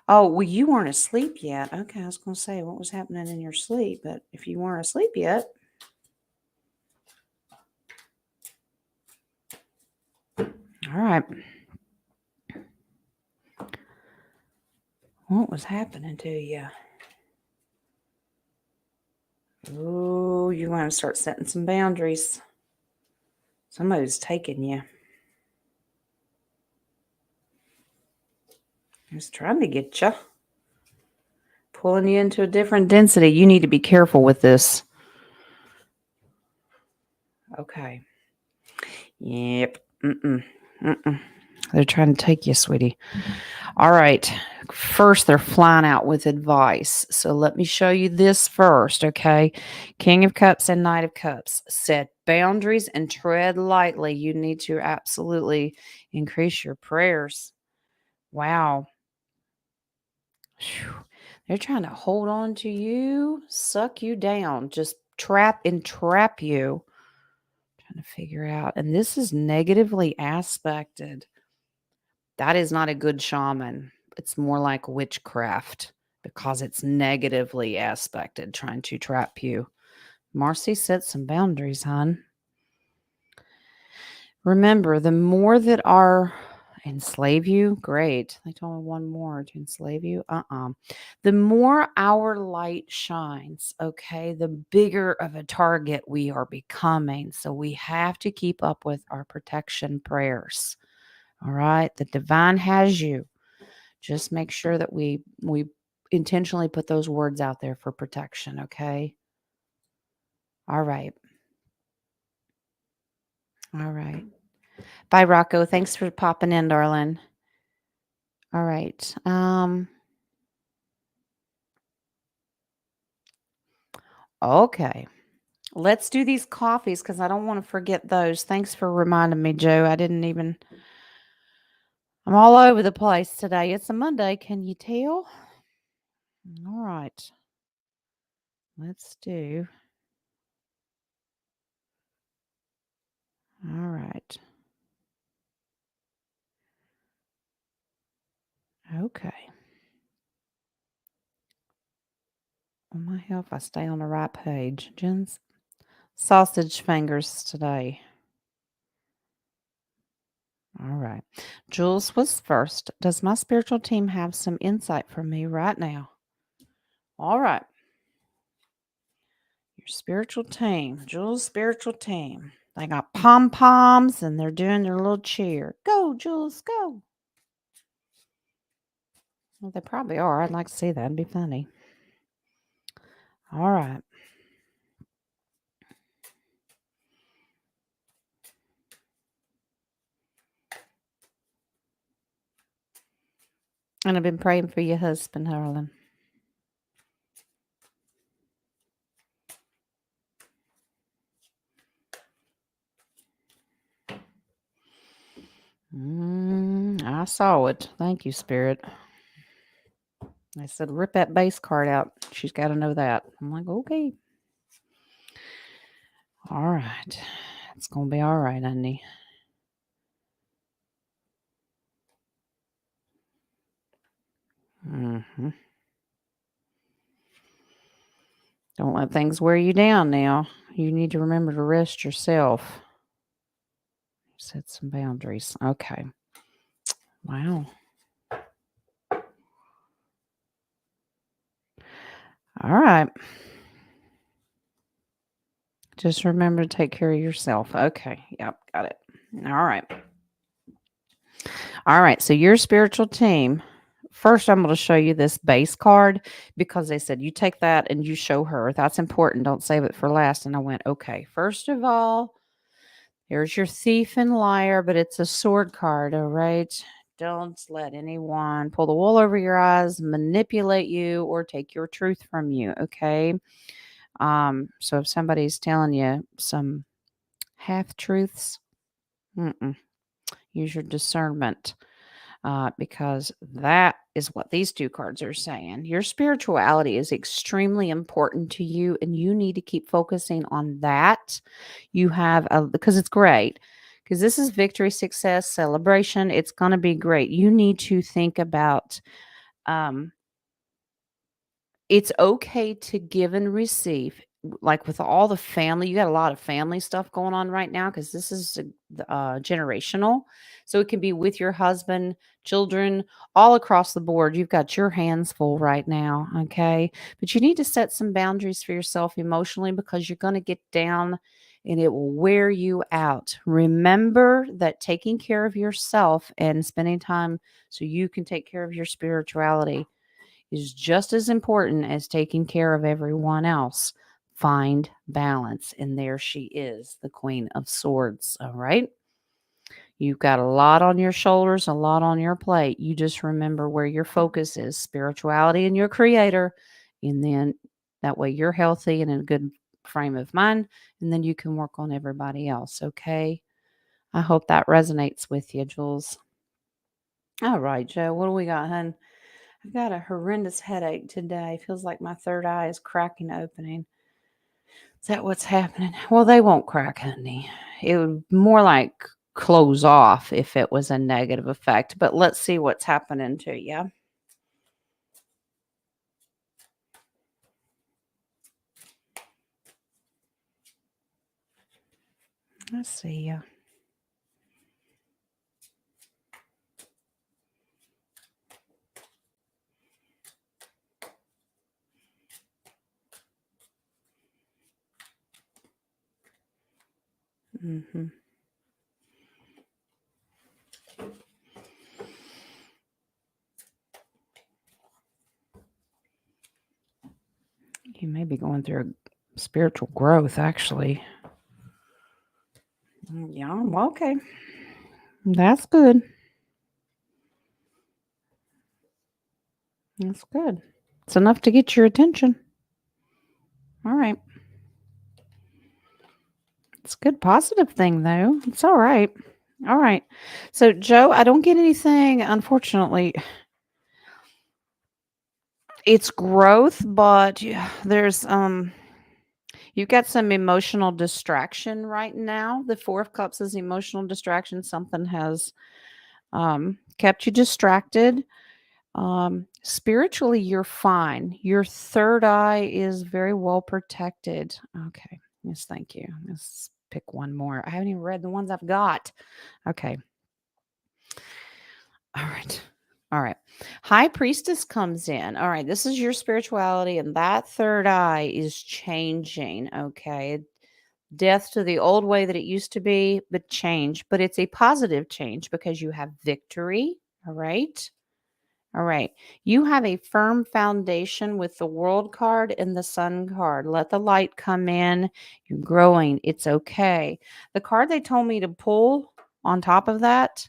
[SPEAKER 1] Oh, well, you weren't asleep yet. Okay, I was going to say what was happening in your sleep, but if you weren't asleep yet. All right. What was happening to you? Oh, you want to start setting some boundaries. Somebody's taking you. He's trying to get you. Pulling you into a different density. You need to be careful with this. Okay. Yep. They're trying to take you, sweetie. All right. First, they're flying out with advice. So let me show you this first, okay? King of Cups and Knight of Cups. Set boundaries and tread lightly. You need to absolutely increase your prayers. Wow. Whew. They're trying to hold on to you, suck you down, just trap you. trying to figure out. And this is negatively aspected. That is not a good shaman. It's more like witchcraft because it's negatively aspected, trying to trap you. Marcy, set some boundaries, hon. Remember, the more that are enslave you, great. They told me one more to enslave you. The more our light shines, okay, the bigger of a target we are becoming. So we have to keep up with our protection prayers. All right. The divine has you. Just make sure that we intentionally put those words out there for protection, okay? All right. All right. Bye, Rocco. Thanks for popping in, darling. All right. Okay. Let's do these coffees because I don't want to forget those. Thanks for reminding me, Joe. I'm all over the place today. It's a Monday. Can you tell? All right. Let's do. All right. Okay. Well, my help, I stay on the right page. Jen's sausage fingers today. All right. Jules was first. Does my spiritual team have some insight for me right now? All right. Your spiritual team, Jules' spiritual team. They got pom poms and they're doing their little cheer. Go, Jules, go. Well, they probably are. I'd like to see that. It'd be funny. All right. And I've been praying for your husband, Harlan. I saw it. Thank you, Spirit. I said, rip that base card out. She's got to know that. I'm like, okay. All right. It's going to be all right, honey. Mm-hmm. Don't let things wear you down now. You need to remember to rest yourself. Set some boundaries. Okay. Wow. All right. Just remember to take care of yourself. Okay. Yep. Got it. All right. All right. So your spiritual team. First, I'm going to show you this base card because they said you take that and you show her. That's important. Don't save it for last. And I went, okay. First of all, here's your thief and liar, but it's a sword card. All right. Don't let anyone pull the wool over your eyes, manipulate you, or take your truth from you. Okay. So if somebody's telling you some half truths, use your discernment. Because that is what these two cards are saying. Your spirituality is extremely important to you, and you need to keep focusing on that. Because it's great. Because this is victory, success, celebration. It's going to be great. You need to think about it's okay to give and receive. Like with all the family, you got a lot of family stuff going on right now because this is generational. So it can be with your husband, children, all across the board. You've got your hands full right now. Okay. But you need to set some boundaries for yourself emotionally because you're going to get down and it will wear you out. Remember that taking care of yourself and spending time so you can take care of your spirituality is just as important as taking care of everyone else. Find balance. And there she is, the Queen of Swords. All right. You've got a lot on your shoulders, a lot on your plate. You just remember where your focus is spirituality and your creator. And then that way you're healthy and in a good frame of mind. And then you can work on everybody else. Okay. I hope that resonates with you, Jules. All right, Joe. What do we got, hun? I've got a horrendous headache today. Feels like my third eye is cracking opening. Is that what's happening? Well, they won't crack, honey. it would more like close off if it was a negative effect. But let's see what's happening to you. Let's see. Mm-hmm. You may be going through a spiritual growth, actually. Yeah, well, okay. That's good. That's good. It's enough to get your attention. All right. It's a good positive thing, though. It's all right. All right. So, Joe, I don't get anything, unfortunately. It's growth, but there's you've got some emotional distraction right now. The Four of Cups is emotional distraction. Something has kept you distracted. Spiritually, you're fine. Your third eye is very well protected. Okay. Yes, thank you. Let's pick one more. I haven't even read the ones I've got. Okay. All right. All right. High Priestess comes in. All right. This is your spirituality, and that third eye is changing. Okay. Death to the old way that it used to be, but change. But it's a positive change because you have victory. All right. All right. You have a firm foundation with the World card and the Sun card. Let the light come in. You're growing. It's okay. The card they told me to pull on top of that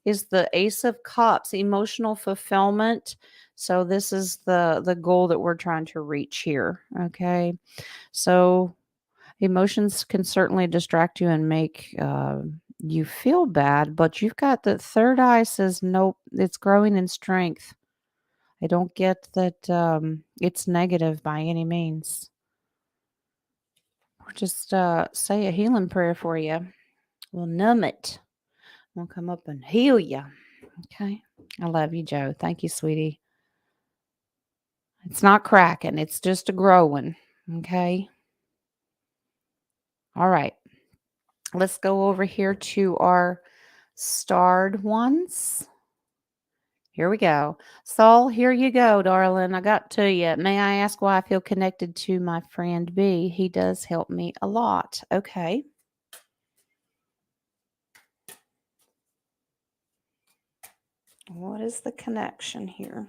[SPEAKER 1] is the Ace of Cups, emotional fulfillment. So this is the goal that we're trying to reach here. Okay. So emotions can certainly distract you and make you feel bad, but you've got the third eye says, nope, it's growing in strength. I don't get that it's negative by any means. Or just say a healing prayer for you. We'll numb it. We'll come up and heal you. Okay. I love you, Joe. Thank you, sweetie. It's not cracking, it's just a growing. Okay. All right. Let's go over here to our starred ones. Here we go. Saul, here you go, darling. I got to you. May I ask why I feel connected to my friend B? He does help me a lot. Okay. What is the connection here?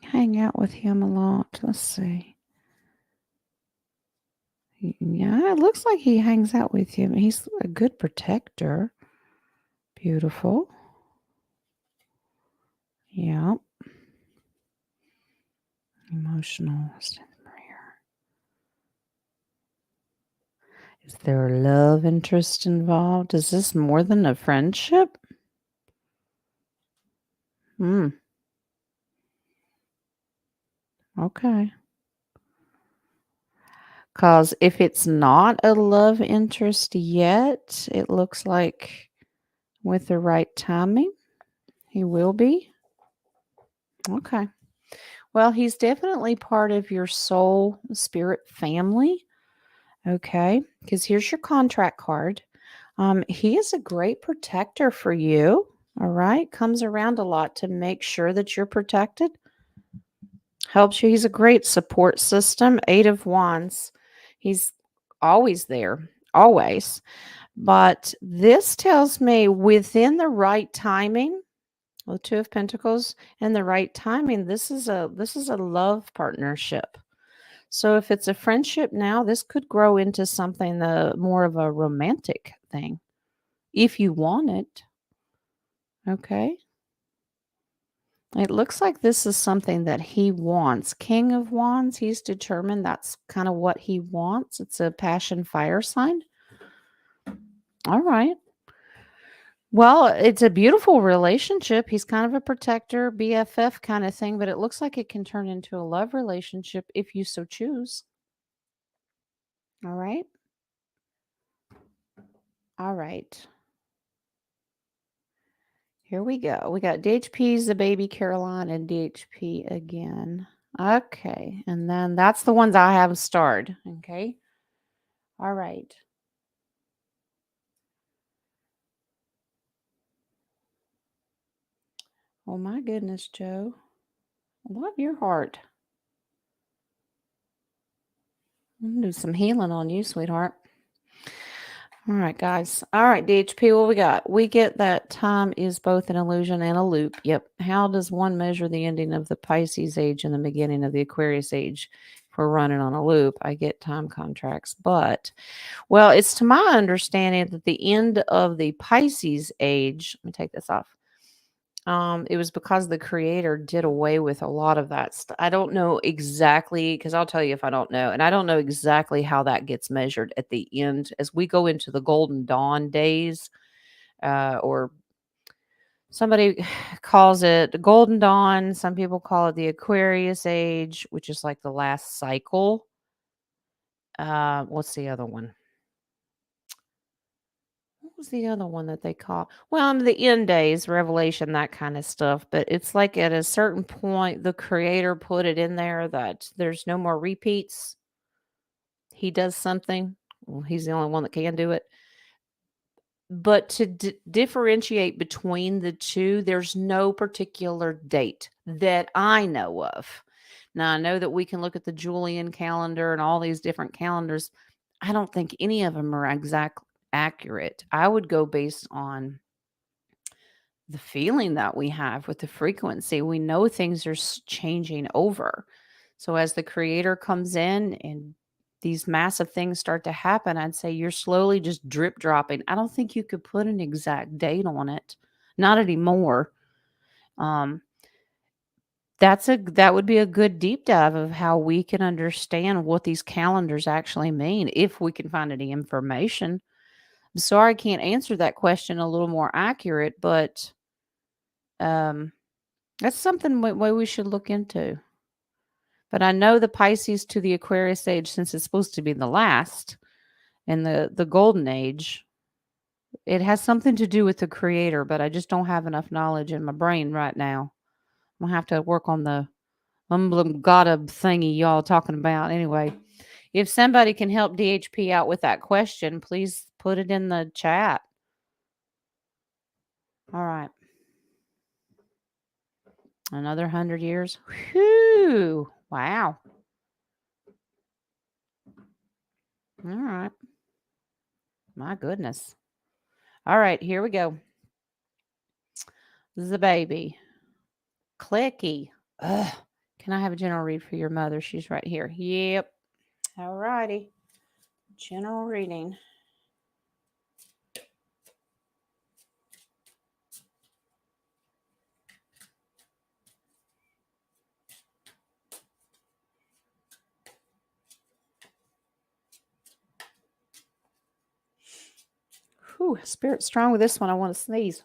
[SPEAKER 1] Hang out with him a lot. Let's see. Yeah, it looks like he hangs out with you. He's a good protector. Beautiful. Yeah. Emotional prayer. Is there a love interest involved? Is this more than a friendship? Hmm. Okay. Because if it's not a love interest yet, it looks like with the right timing, he will be. Okay. Well, he's definitely part of your soul spirit family. Okay. Because here's your contract card. He is a great protector for you. All right. Comes around a lot to make sure that you're protected. Helps you. He's a great support system. 8 of Wands. He's always there. Always. But this tells me within the right timing, the 2 of Pentacles and the right timing, this is a love partnership. So if it's a friendship now, this could grow into something more of a romantic thing if you want it. Okay. It looks like this is something that he wants. King of Wands, he's determined that's kind of what he wants. It's a passion fire sign. All right. Well, it's a beautiful relationship. He's kind of a protector, BFF kind of thing, but it looks like it can turn into a love relationship if you so choose. All right. All right. Here we go. We got DHP's the baby Caroline and DHP again. Okay. And then that's the ones I have starred. Okay. All right. Oh my goodness, Joe. Love your heart. I'm gonna do some healing on you, sweetheart. All right, guys. All right, DHP, what we got? We get that time is both an illusion and a loop. Yep. How does one measure the ending of the Pisces age and the beginning of the Aquarius age? If we're running on a loop, I get time contracts. But, well, it's to my understanding that the end of the Pisces age, let me take this off. It was because the creator did away with a lot of that stuff. I don't know exactly, because I'll tell you if I don't know. And I don't know exactly how that gets measured at the end as we go into the golden dawn days, or somebody calls it the golden dawn. Some people call it the Aquarius age, which is like the last cycle. What's the other one? What was the other one that they call? Well, the end days, Revelation, that kind of stuff. But it's like at a certain point, the creator put it in there that there's no more repeats. He does something. Well, he's the only one that can do it. But to differentiate between the two, there's no particular date that I know of. Now, I know that we can look at the Julian calendar and all these different calendars. I don't think any of them are exact accurate. I would go based on the feeling that we have with the frequency. We know things are changing over. So as the creator comes in and these massive things start to happen, I'd say you're slowly just drip dropping. I don't think you could put an exact date on it. Not anymore. Um, that would be a good deep dive of how we can understand what these calendars actually mean if we can find any information. I'm sorry I can't answer that question a little more accurate, but um that's something we should look into. But I know the Pisces to the Aquarius age, since it's supposed to be the last and the golden age, it has something to do with the creator, but I just don't have enough knowledge in my brain right now. I'm gonna have to work on the Umblum thingy y'all talking about. Anyway, if somebody can help DHP out with that question, please put it in the chat. All right. Another 100 years. Whew. Wow. All right. My goodness. All right, here we go. The baby. Clicky. Ugh. Can I have a general read for your mother? She's right here. Yep. All righty. General reading. Whew, spirit's strong with this one. I want to sneeze.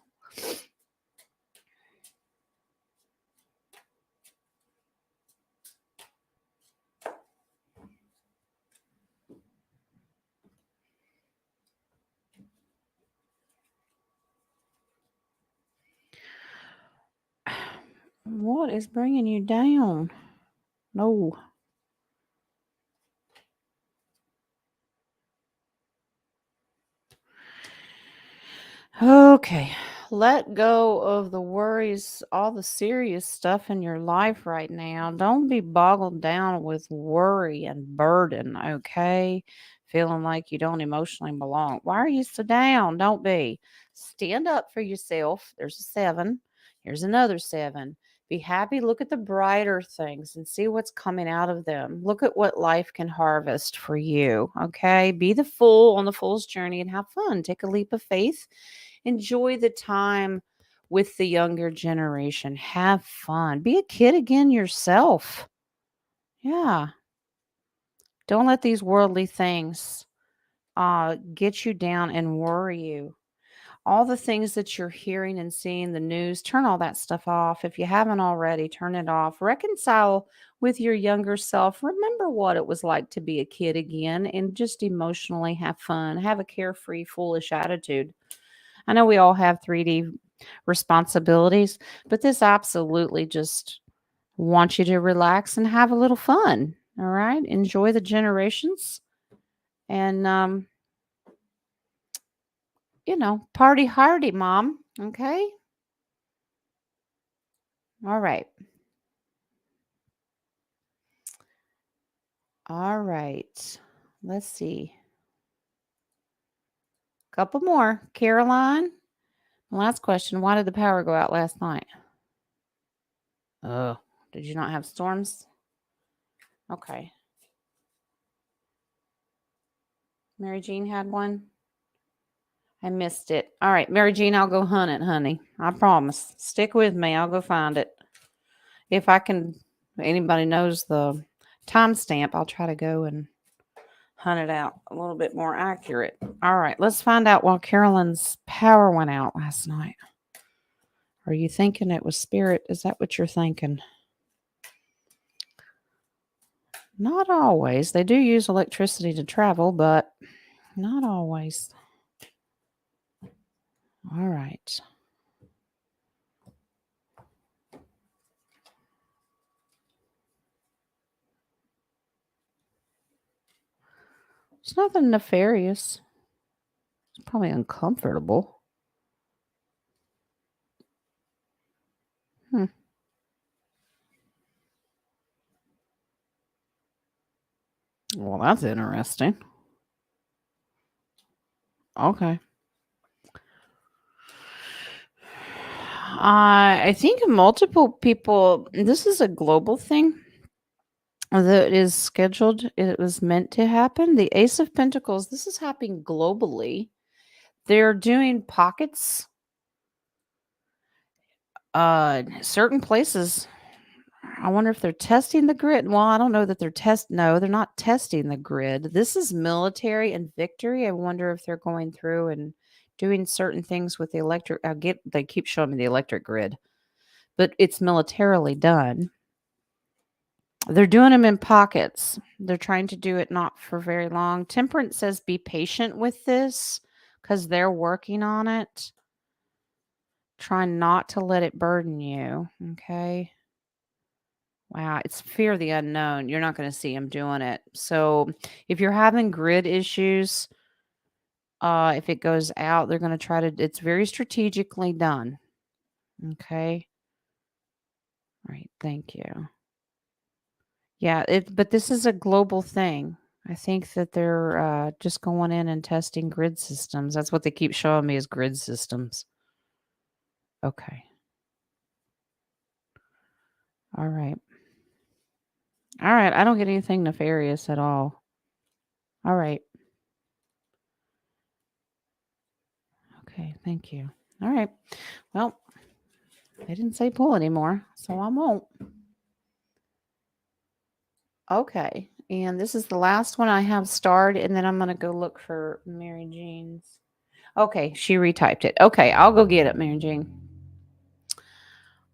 [SPEAKER 1] What is bringing you down? No. Okay. Let go of the worries, all the serious stuff in your life right now. Don't be boggled down with worry and burden, okay? Feeling like you don't emotionally belong. Why are you so down? Don't be. Stand up for yourself. There's a 7. Here's another 7. Be happy. Look at the brighter things and see what's coming out of them. Look at what life can harvest for you, okay? Be the fool on the fool's journey and have fun. Take a leap of faith. Enjoy the time with the younger generation. Have fun. Be a kid again yourself. Yeah. Don't let these worldly things get you down and worry you. All the things that you're hearing and seeing, the news, turn all that stuff off. If you haven't already, turn it off. Reconcile with your younger self. Remember what it was like to be a kid again and just emotionally have fun. Have a carefree, foolish attitude. I know we all have 3D responsibilities, but this absolutely just wants you to relax and have a little fun. All right. Enjoy the generations and, party hardy, mom. Okay. All right. All right. Let's see. Couple more. Caroline, last question. Why did the power go out last night? Oh, did you not have storms? Okay. Mary Jean had one. I missed it. All right, Mary Jean, I'll go hunt it, honey. I promise. Stick with me. I'll go find it. If I can, anybody knows the timestamp, I'll try to go and hunt it out a little bit more accurate. All right, let's find out why Carolyn's power went out last night. Are you thinking it was spirit? Is that what you're thinking? Not always. They do use electricity to travel, but not always. All right. It's nothing nefarious. It's probably uncomfortable. Hmm. Well, that's interesting. Okay. I think multiple people, this is a global thing that is scheduled. It was meant to happen. The Ace of Pentacles, this is happening globally. They're doing pockets, certain places. I wonder if they're testing the grid. Well, I don't know that no, they're not testing the grid. This is military and victory. I wonder if they're going through and doing certain things with the electric. They keep showing me the electric grid, but it's militarily done. They're doing them in pockets. They're trying to do it not for very long. Temperance says be patient with this because they're working on it. Try not to let it burden you. Okay. Wow, it's fear of the unknown. You're not going to see them doing it. So if you're having grid issues, if it goes out, they're going to try to, it's very strategically done. Okay. All right. Thank you. Yeah, but this is a global thing. I think that they're just going in and testing grid systems. That's what they keep showing me is grid systems. Okay. All right. All right. I don't get anything nefarious at all. All right. Okay. Thank you. All right. Well, they didn't say pull anymore, so I won't. Okay. And this is the last one I have starred, and then I'm going to go look for Mary Jean's. Okay. She retyped it. Okay. I'll go get it, Mary Jean.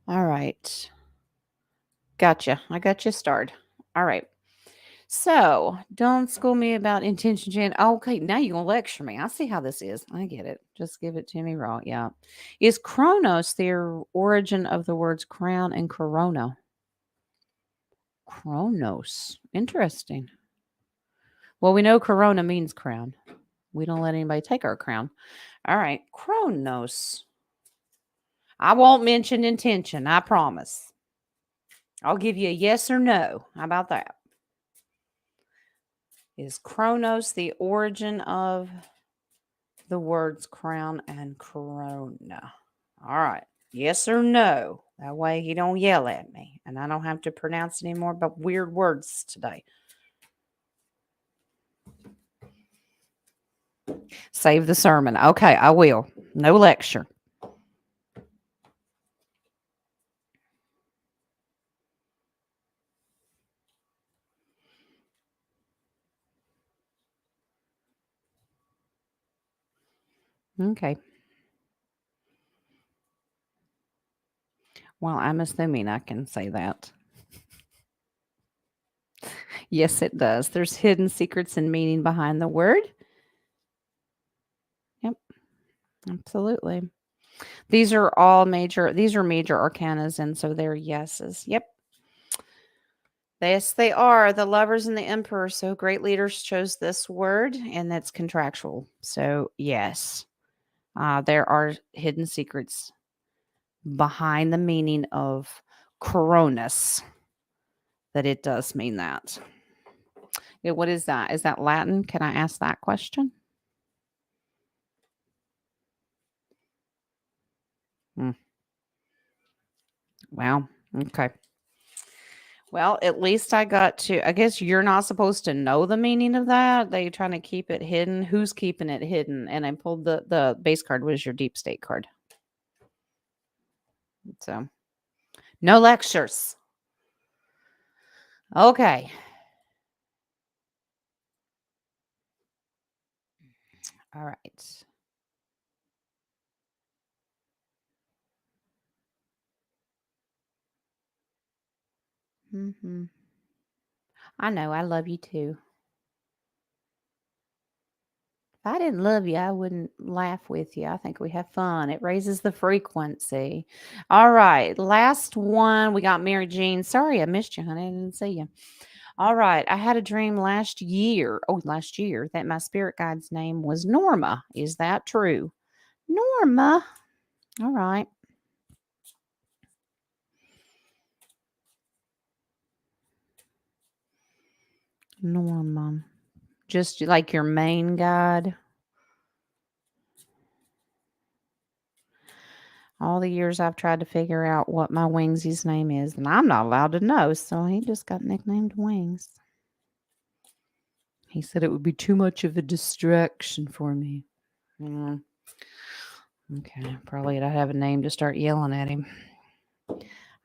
[SPEAKER 1] All right. Gotcha. I got you starred. All right. So don't school me about intention, Jan. Okay, now you're gonna lecture me. I see how this is. I get it. Just give it to me raw. Yeah. Is Chronos the origin of the words crown and corona? Chronos. Interesting. Well, we know corona means crown. We don't let anybody take our crown. All right. Chronos. I won't mention intention. I promise. I'll give you a yes or no. How about that? Is Chronos the origin of the words crown and corona? All right. Yes or no? That way he don't yell at me and I don't have to pronounce any more but weird words today. Save the sermon. Okay, I will. No lecture. Okay. Well, I'm assuming I can say that. Yes, it does. There's hidden secrets and meaning behind the word. Yep, absolutely. These are major arcanas, and so they're yeses. Yep. Yes, they are. The lovers and the emperor. So great leaders chose this word, and that's contractual. So yes, there are hidden secrets behind the meaning of Cronus, that it does mean that. Yeah, what is that? Is that Latin? Can I ask that question? Mm, wow. Okay. Well, at least I got to. I guess you're not supposed to know the meaning of that. They trying to keep it hidden. Who's keeping it hidden? And I pulled the base card was your deep state card. So no lectures. Okay. All right. Mm-hmm. I know. I love you too. If I didn't love you, I wouldn't laugh with you. I think we have fun. It raises the frequency. All right. Last one. We got Mary Jean. Sorry, I missed you, honey. I didn't see you. All right. I had a dream last year, that my spirit guide's name was Norma. Is that true? Norma. All right. Norma. Just like your main guide. All the years I've tried to figure out what my Wingsy's name is, and I'm not allowed to know, so he just got nicknamed Wings. He said it would be too much of a distraction for me. Mm, okay, probably I'd have a name to start yelling at him.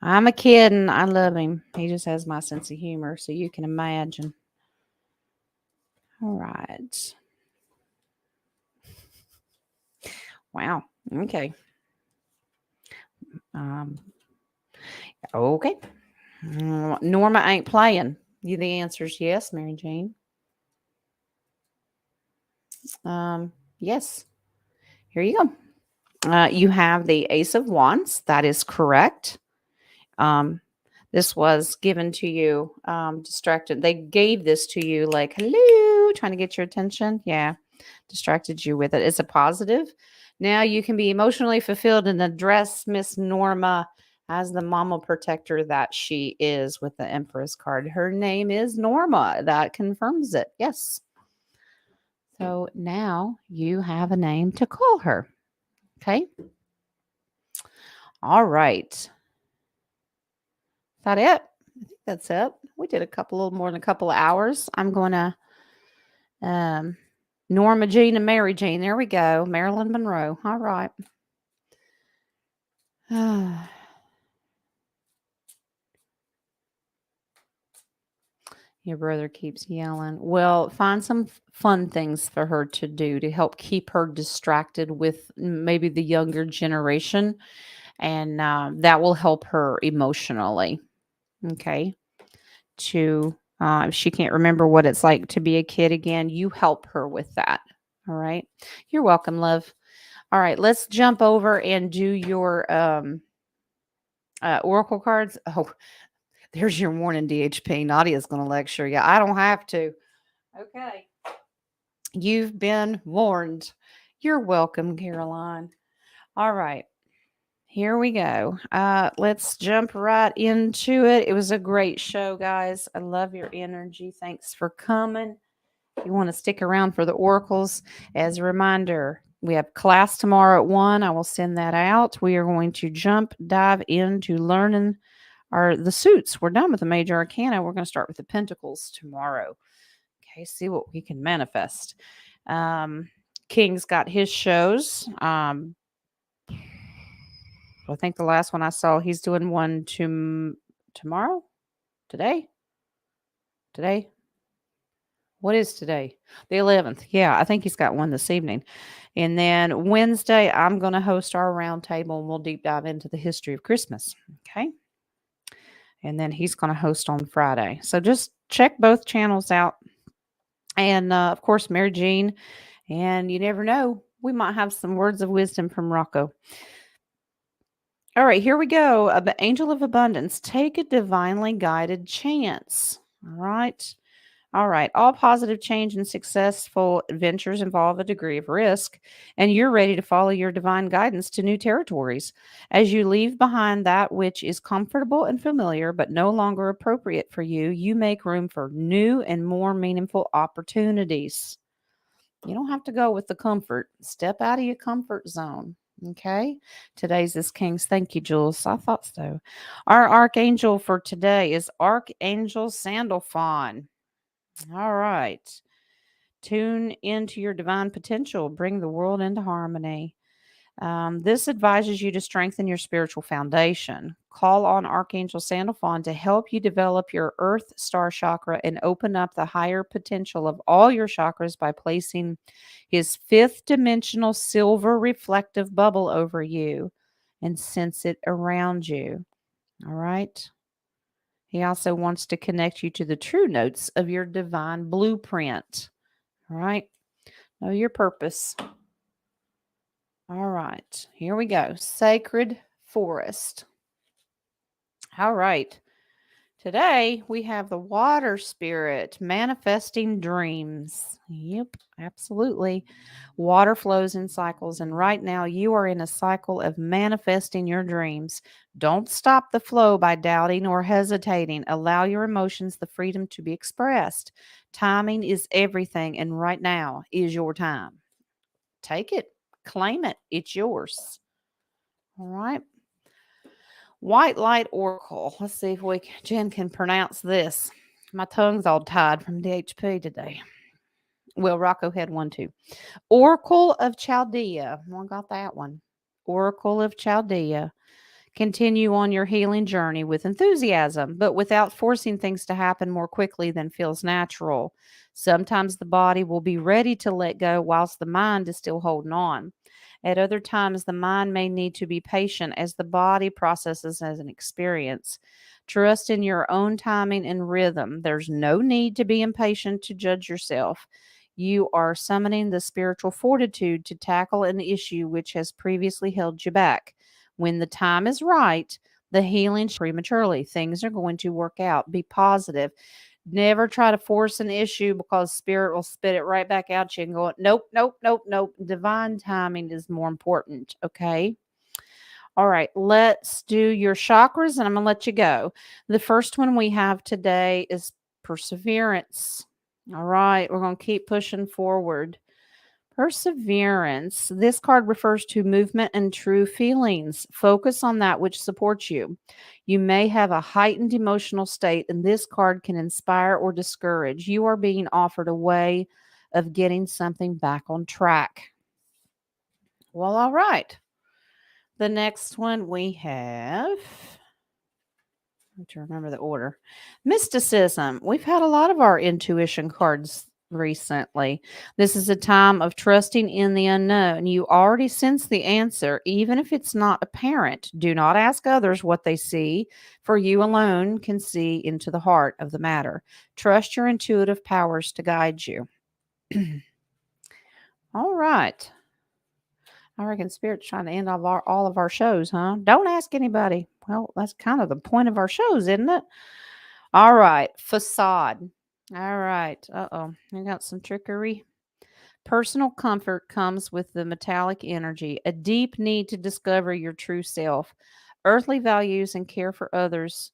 [SPEAKER 1] I'm a kid and I love him. He just has my sense of humor, so you can imagine. All right. Wow. Okay. Um, okay. Norma ain't playing. You the answer is yes, Mary Jane. Yes. Here you go. You have the Ace of Wands. That is correct. Um, this was given to you, distracted. They gave this to you like, hello, trying to get your attention. Yeah, distracted you with it. It's a positive. Now you can be emotionally fulfilled and address Miss Norma as the mama protector that she is with the Empress card. Her name is Norma. That confirms it. Yes. So now you have a name to call her. Okay. All right. Is that it? I think that's it. We did a little more than a couple of hours. I'm going to um, Norma Jean and Mary Jean. There we go. Marilyn Monroe. All right. Your brother keeps yelling. Well, find some fun things for her to do to help keep her distracted with maybe the younger generation, and that will help her emotionally. Okay. To if she can't remember what it's like to be a kid again, you help her with that. All right. You're welcome, love. All right, let's jump over and do your oracle cards. Oh, there's your warning, DHP. Nadia's going to lecture you. I don't have to. Okay. You've been warned. You're welcome, Caroline. All right. Here we go. Let's jump right into it. It was a great show, guys. I love your energy. Thanks for coming. If you want to stick around for the oracles, as a reminder, we have class tomorrow at 1. I will send that out. We are going to dive into learning the suits. We're done with the major arcana. We're going to start with the pentacles tomorrow. Okay, see what we can manifest. King's got his shows. I think the last one I saw, he's doing one tomorrow, today. What is today? The 11th. Yeah, I think he's got one this evening. And then Wednesday, I'm going to host our roundtable and we'll deep dive into the history of Christmas. Okay. And then he's going to host on Friday. So just check both channels out. And of course, Mary Jean. And you never know, we might have some words of wisdom from Rocco. All right, here we go. The angel of abundance. Take a divinely guided chance. All right. All right. All positive change and successful adventures involve a degree of risk, and you're ready to follow your divine guidance to new territories. As you leave behind that which is comfortable and familiar but no longer appropriate for you, you make room for new and more meaningful opportunities. You don't have to go with the comfort. Step out of your comfort zone. Okay. Today's is King's. Thank you, Jules. I thought so. Our archangel for today is Archangel Sandalphon. All right. Tune into your divine potential. Bring the world into harmony. This advises you to strengthen your spiritual foundation. Call on Archangel Sandalphon to help you develop your Earth Star chakra and open up the higher potential of all your chakras by placing his fifth dimensional silver reflective bubble over you and sense it around you. All right. He also wants to connect you to the true notes of your divine blueprint. All right. Know your purpose. All right. Here we go. Sacred forest. All right. Today we have the water spirit manifesting dreams. Yep, absolutely. Water flows in cycles, and right now you are in a cycle of manifesting your dreams. Don't stop the flow by doubting or hesitating. Allow your emotions the freedom to be expressed. Timing is everything, and right now is your time. Take it, claim it, it's yours. All right. White Light Oracle. Let's see if Jen can pronounce this. My tongue's all tied from DHP today. Well, Rocco had one too. Oracle of Chaldea. Well, got that one. Oracle of Chaldea. Continue on your healing journey with enthusiasm, but without forcing things to happen more quickly than feels natural. Sometimes the body will be ready to let go whilst the mind is still holding on. At other times, the mind may need to be patient as the body processes as an experience. Trust in your own timing and rhythm. There's no need to be impatient to judge yourself. You are summoning the spiritual fortitude to tackle an issue which has previously held you back. When the time is right, the healing prematurely. Things are going to work out. Be positive. Never try to force an issue because spirit will spit it right back at you and go, nope, nope, nope, nope. Divine timing is more important. Okay. All right. Let's do your chakras and I'm going to let you go. The first one we have today is perseverance. All right. We're going to keep pushing forward. Perseverance. This card refers to movement and true feelings. Focus on that which supports you. You may have a heightened emotional state, and this card can inspire or discourage. You are being offered a way of getting something back on track. Well, all right. The next one we have. To remember the order. Mysticism. We've had a lot of our intuition cards recently. This is a time of trusting in the unknown. You already sense the answer, even if it's not apparent. Do not ask others what they see, for you alone can see into the heart of the matter. Trust your intuitive powers to guide you. All right. I reckon Spirit's trying to end all of our shows, huh? Don't ask anybody. Well, that's kind of the point of our shows, isn't it? All right. Facade. All right. Uh-oh. I got some trickery. Personal comfort comes with the metallic energy, a deep need to discover your true self. Earthly values and care for others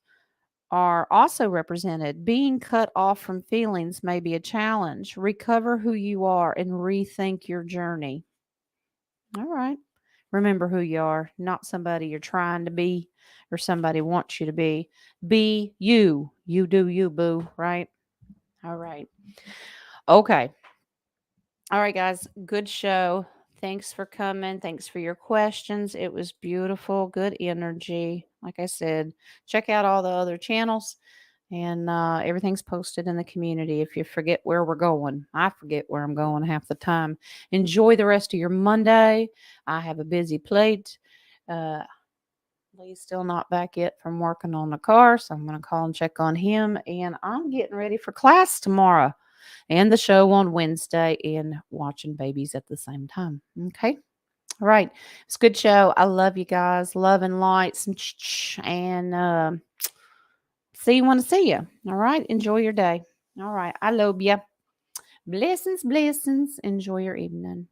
[SPEAKER 1] are also represented. Being cut off from feelings may be a challenge. Recover who you are and rethink your journey. All right. Remember who you are, not somebody you're trying to be or somebody wants you to be. Be you. You do you, boo, right? All right. Okay. All right, guys. Good show. Thanks for coming. Thanks for your questions. It was beautiful. Good energy. Like I said, check out all the other channels. And everything's posted in the community. If you forget where we're going, I forget where I'm going half the time. Enjoy the rest of your Monday. I have a busy plate. Uh, Lee's still not back yet from working on the car, so I'm going to call and check on him. And I'm getting ready for class tomorrow and the show on Wednesday and watching babies at the same time. Okay. All right. It's a good show. I love you guys. Love and lights and see you when I see you. All right. Enjoy your day. All right. I love you. Blessings, blessings. Enjoy your evening.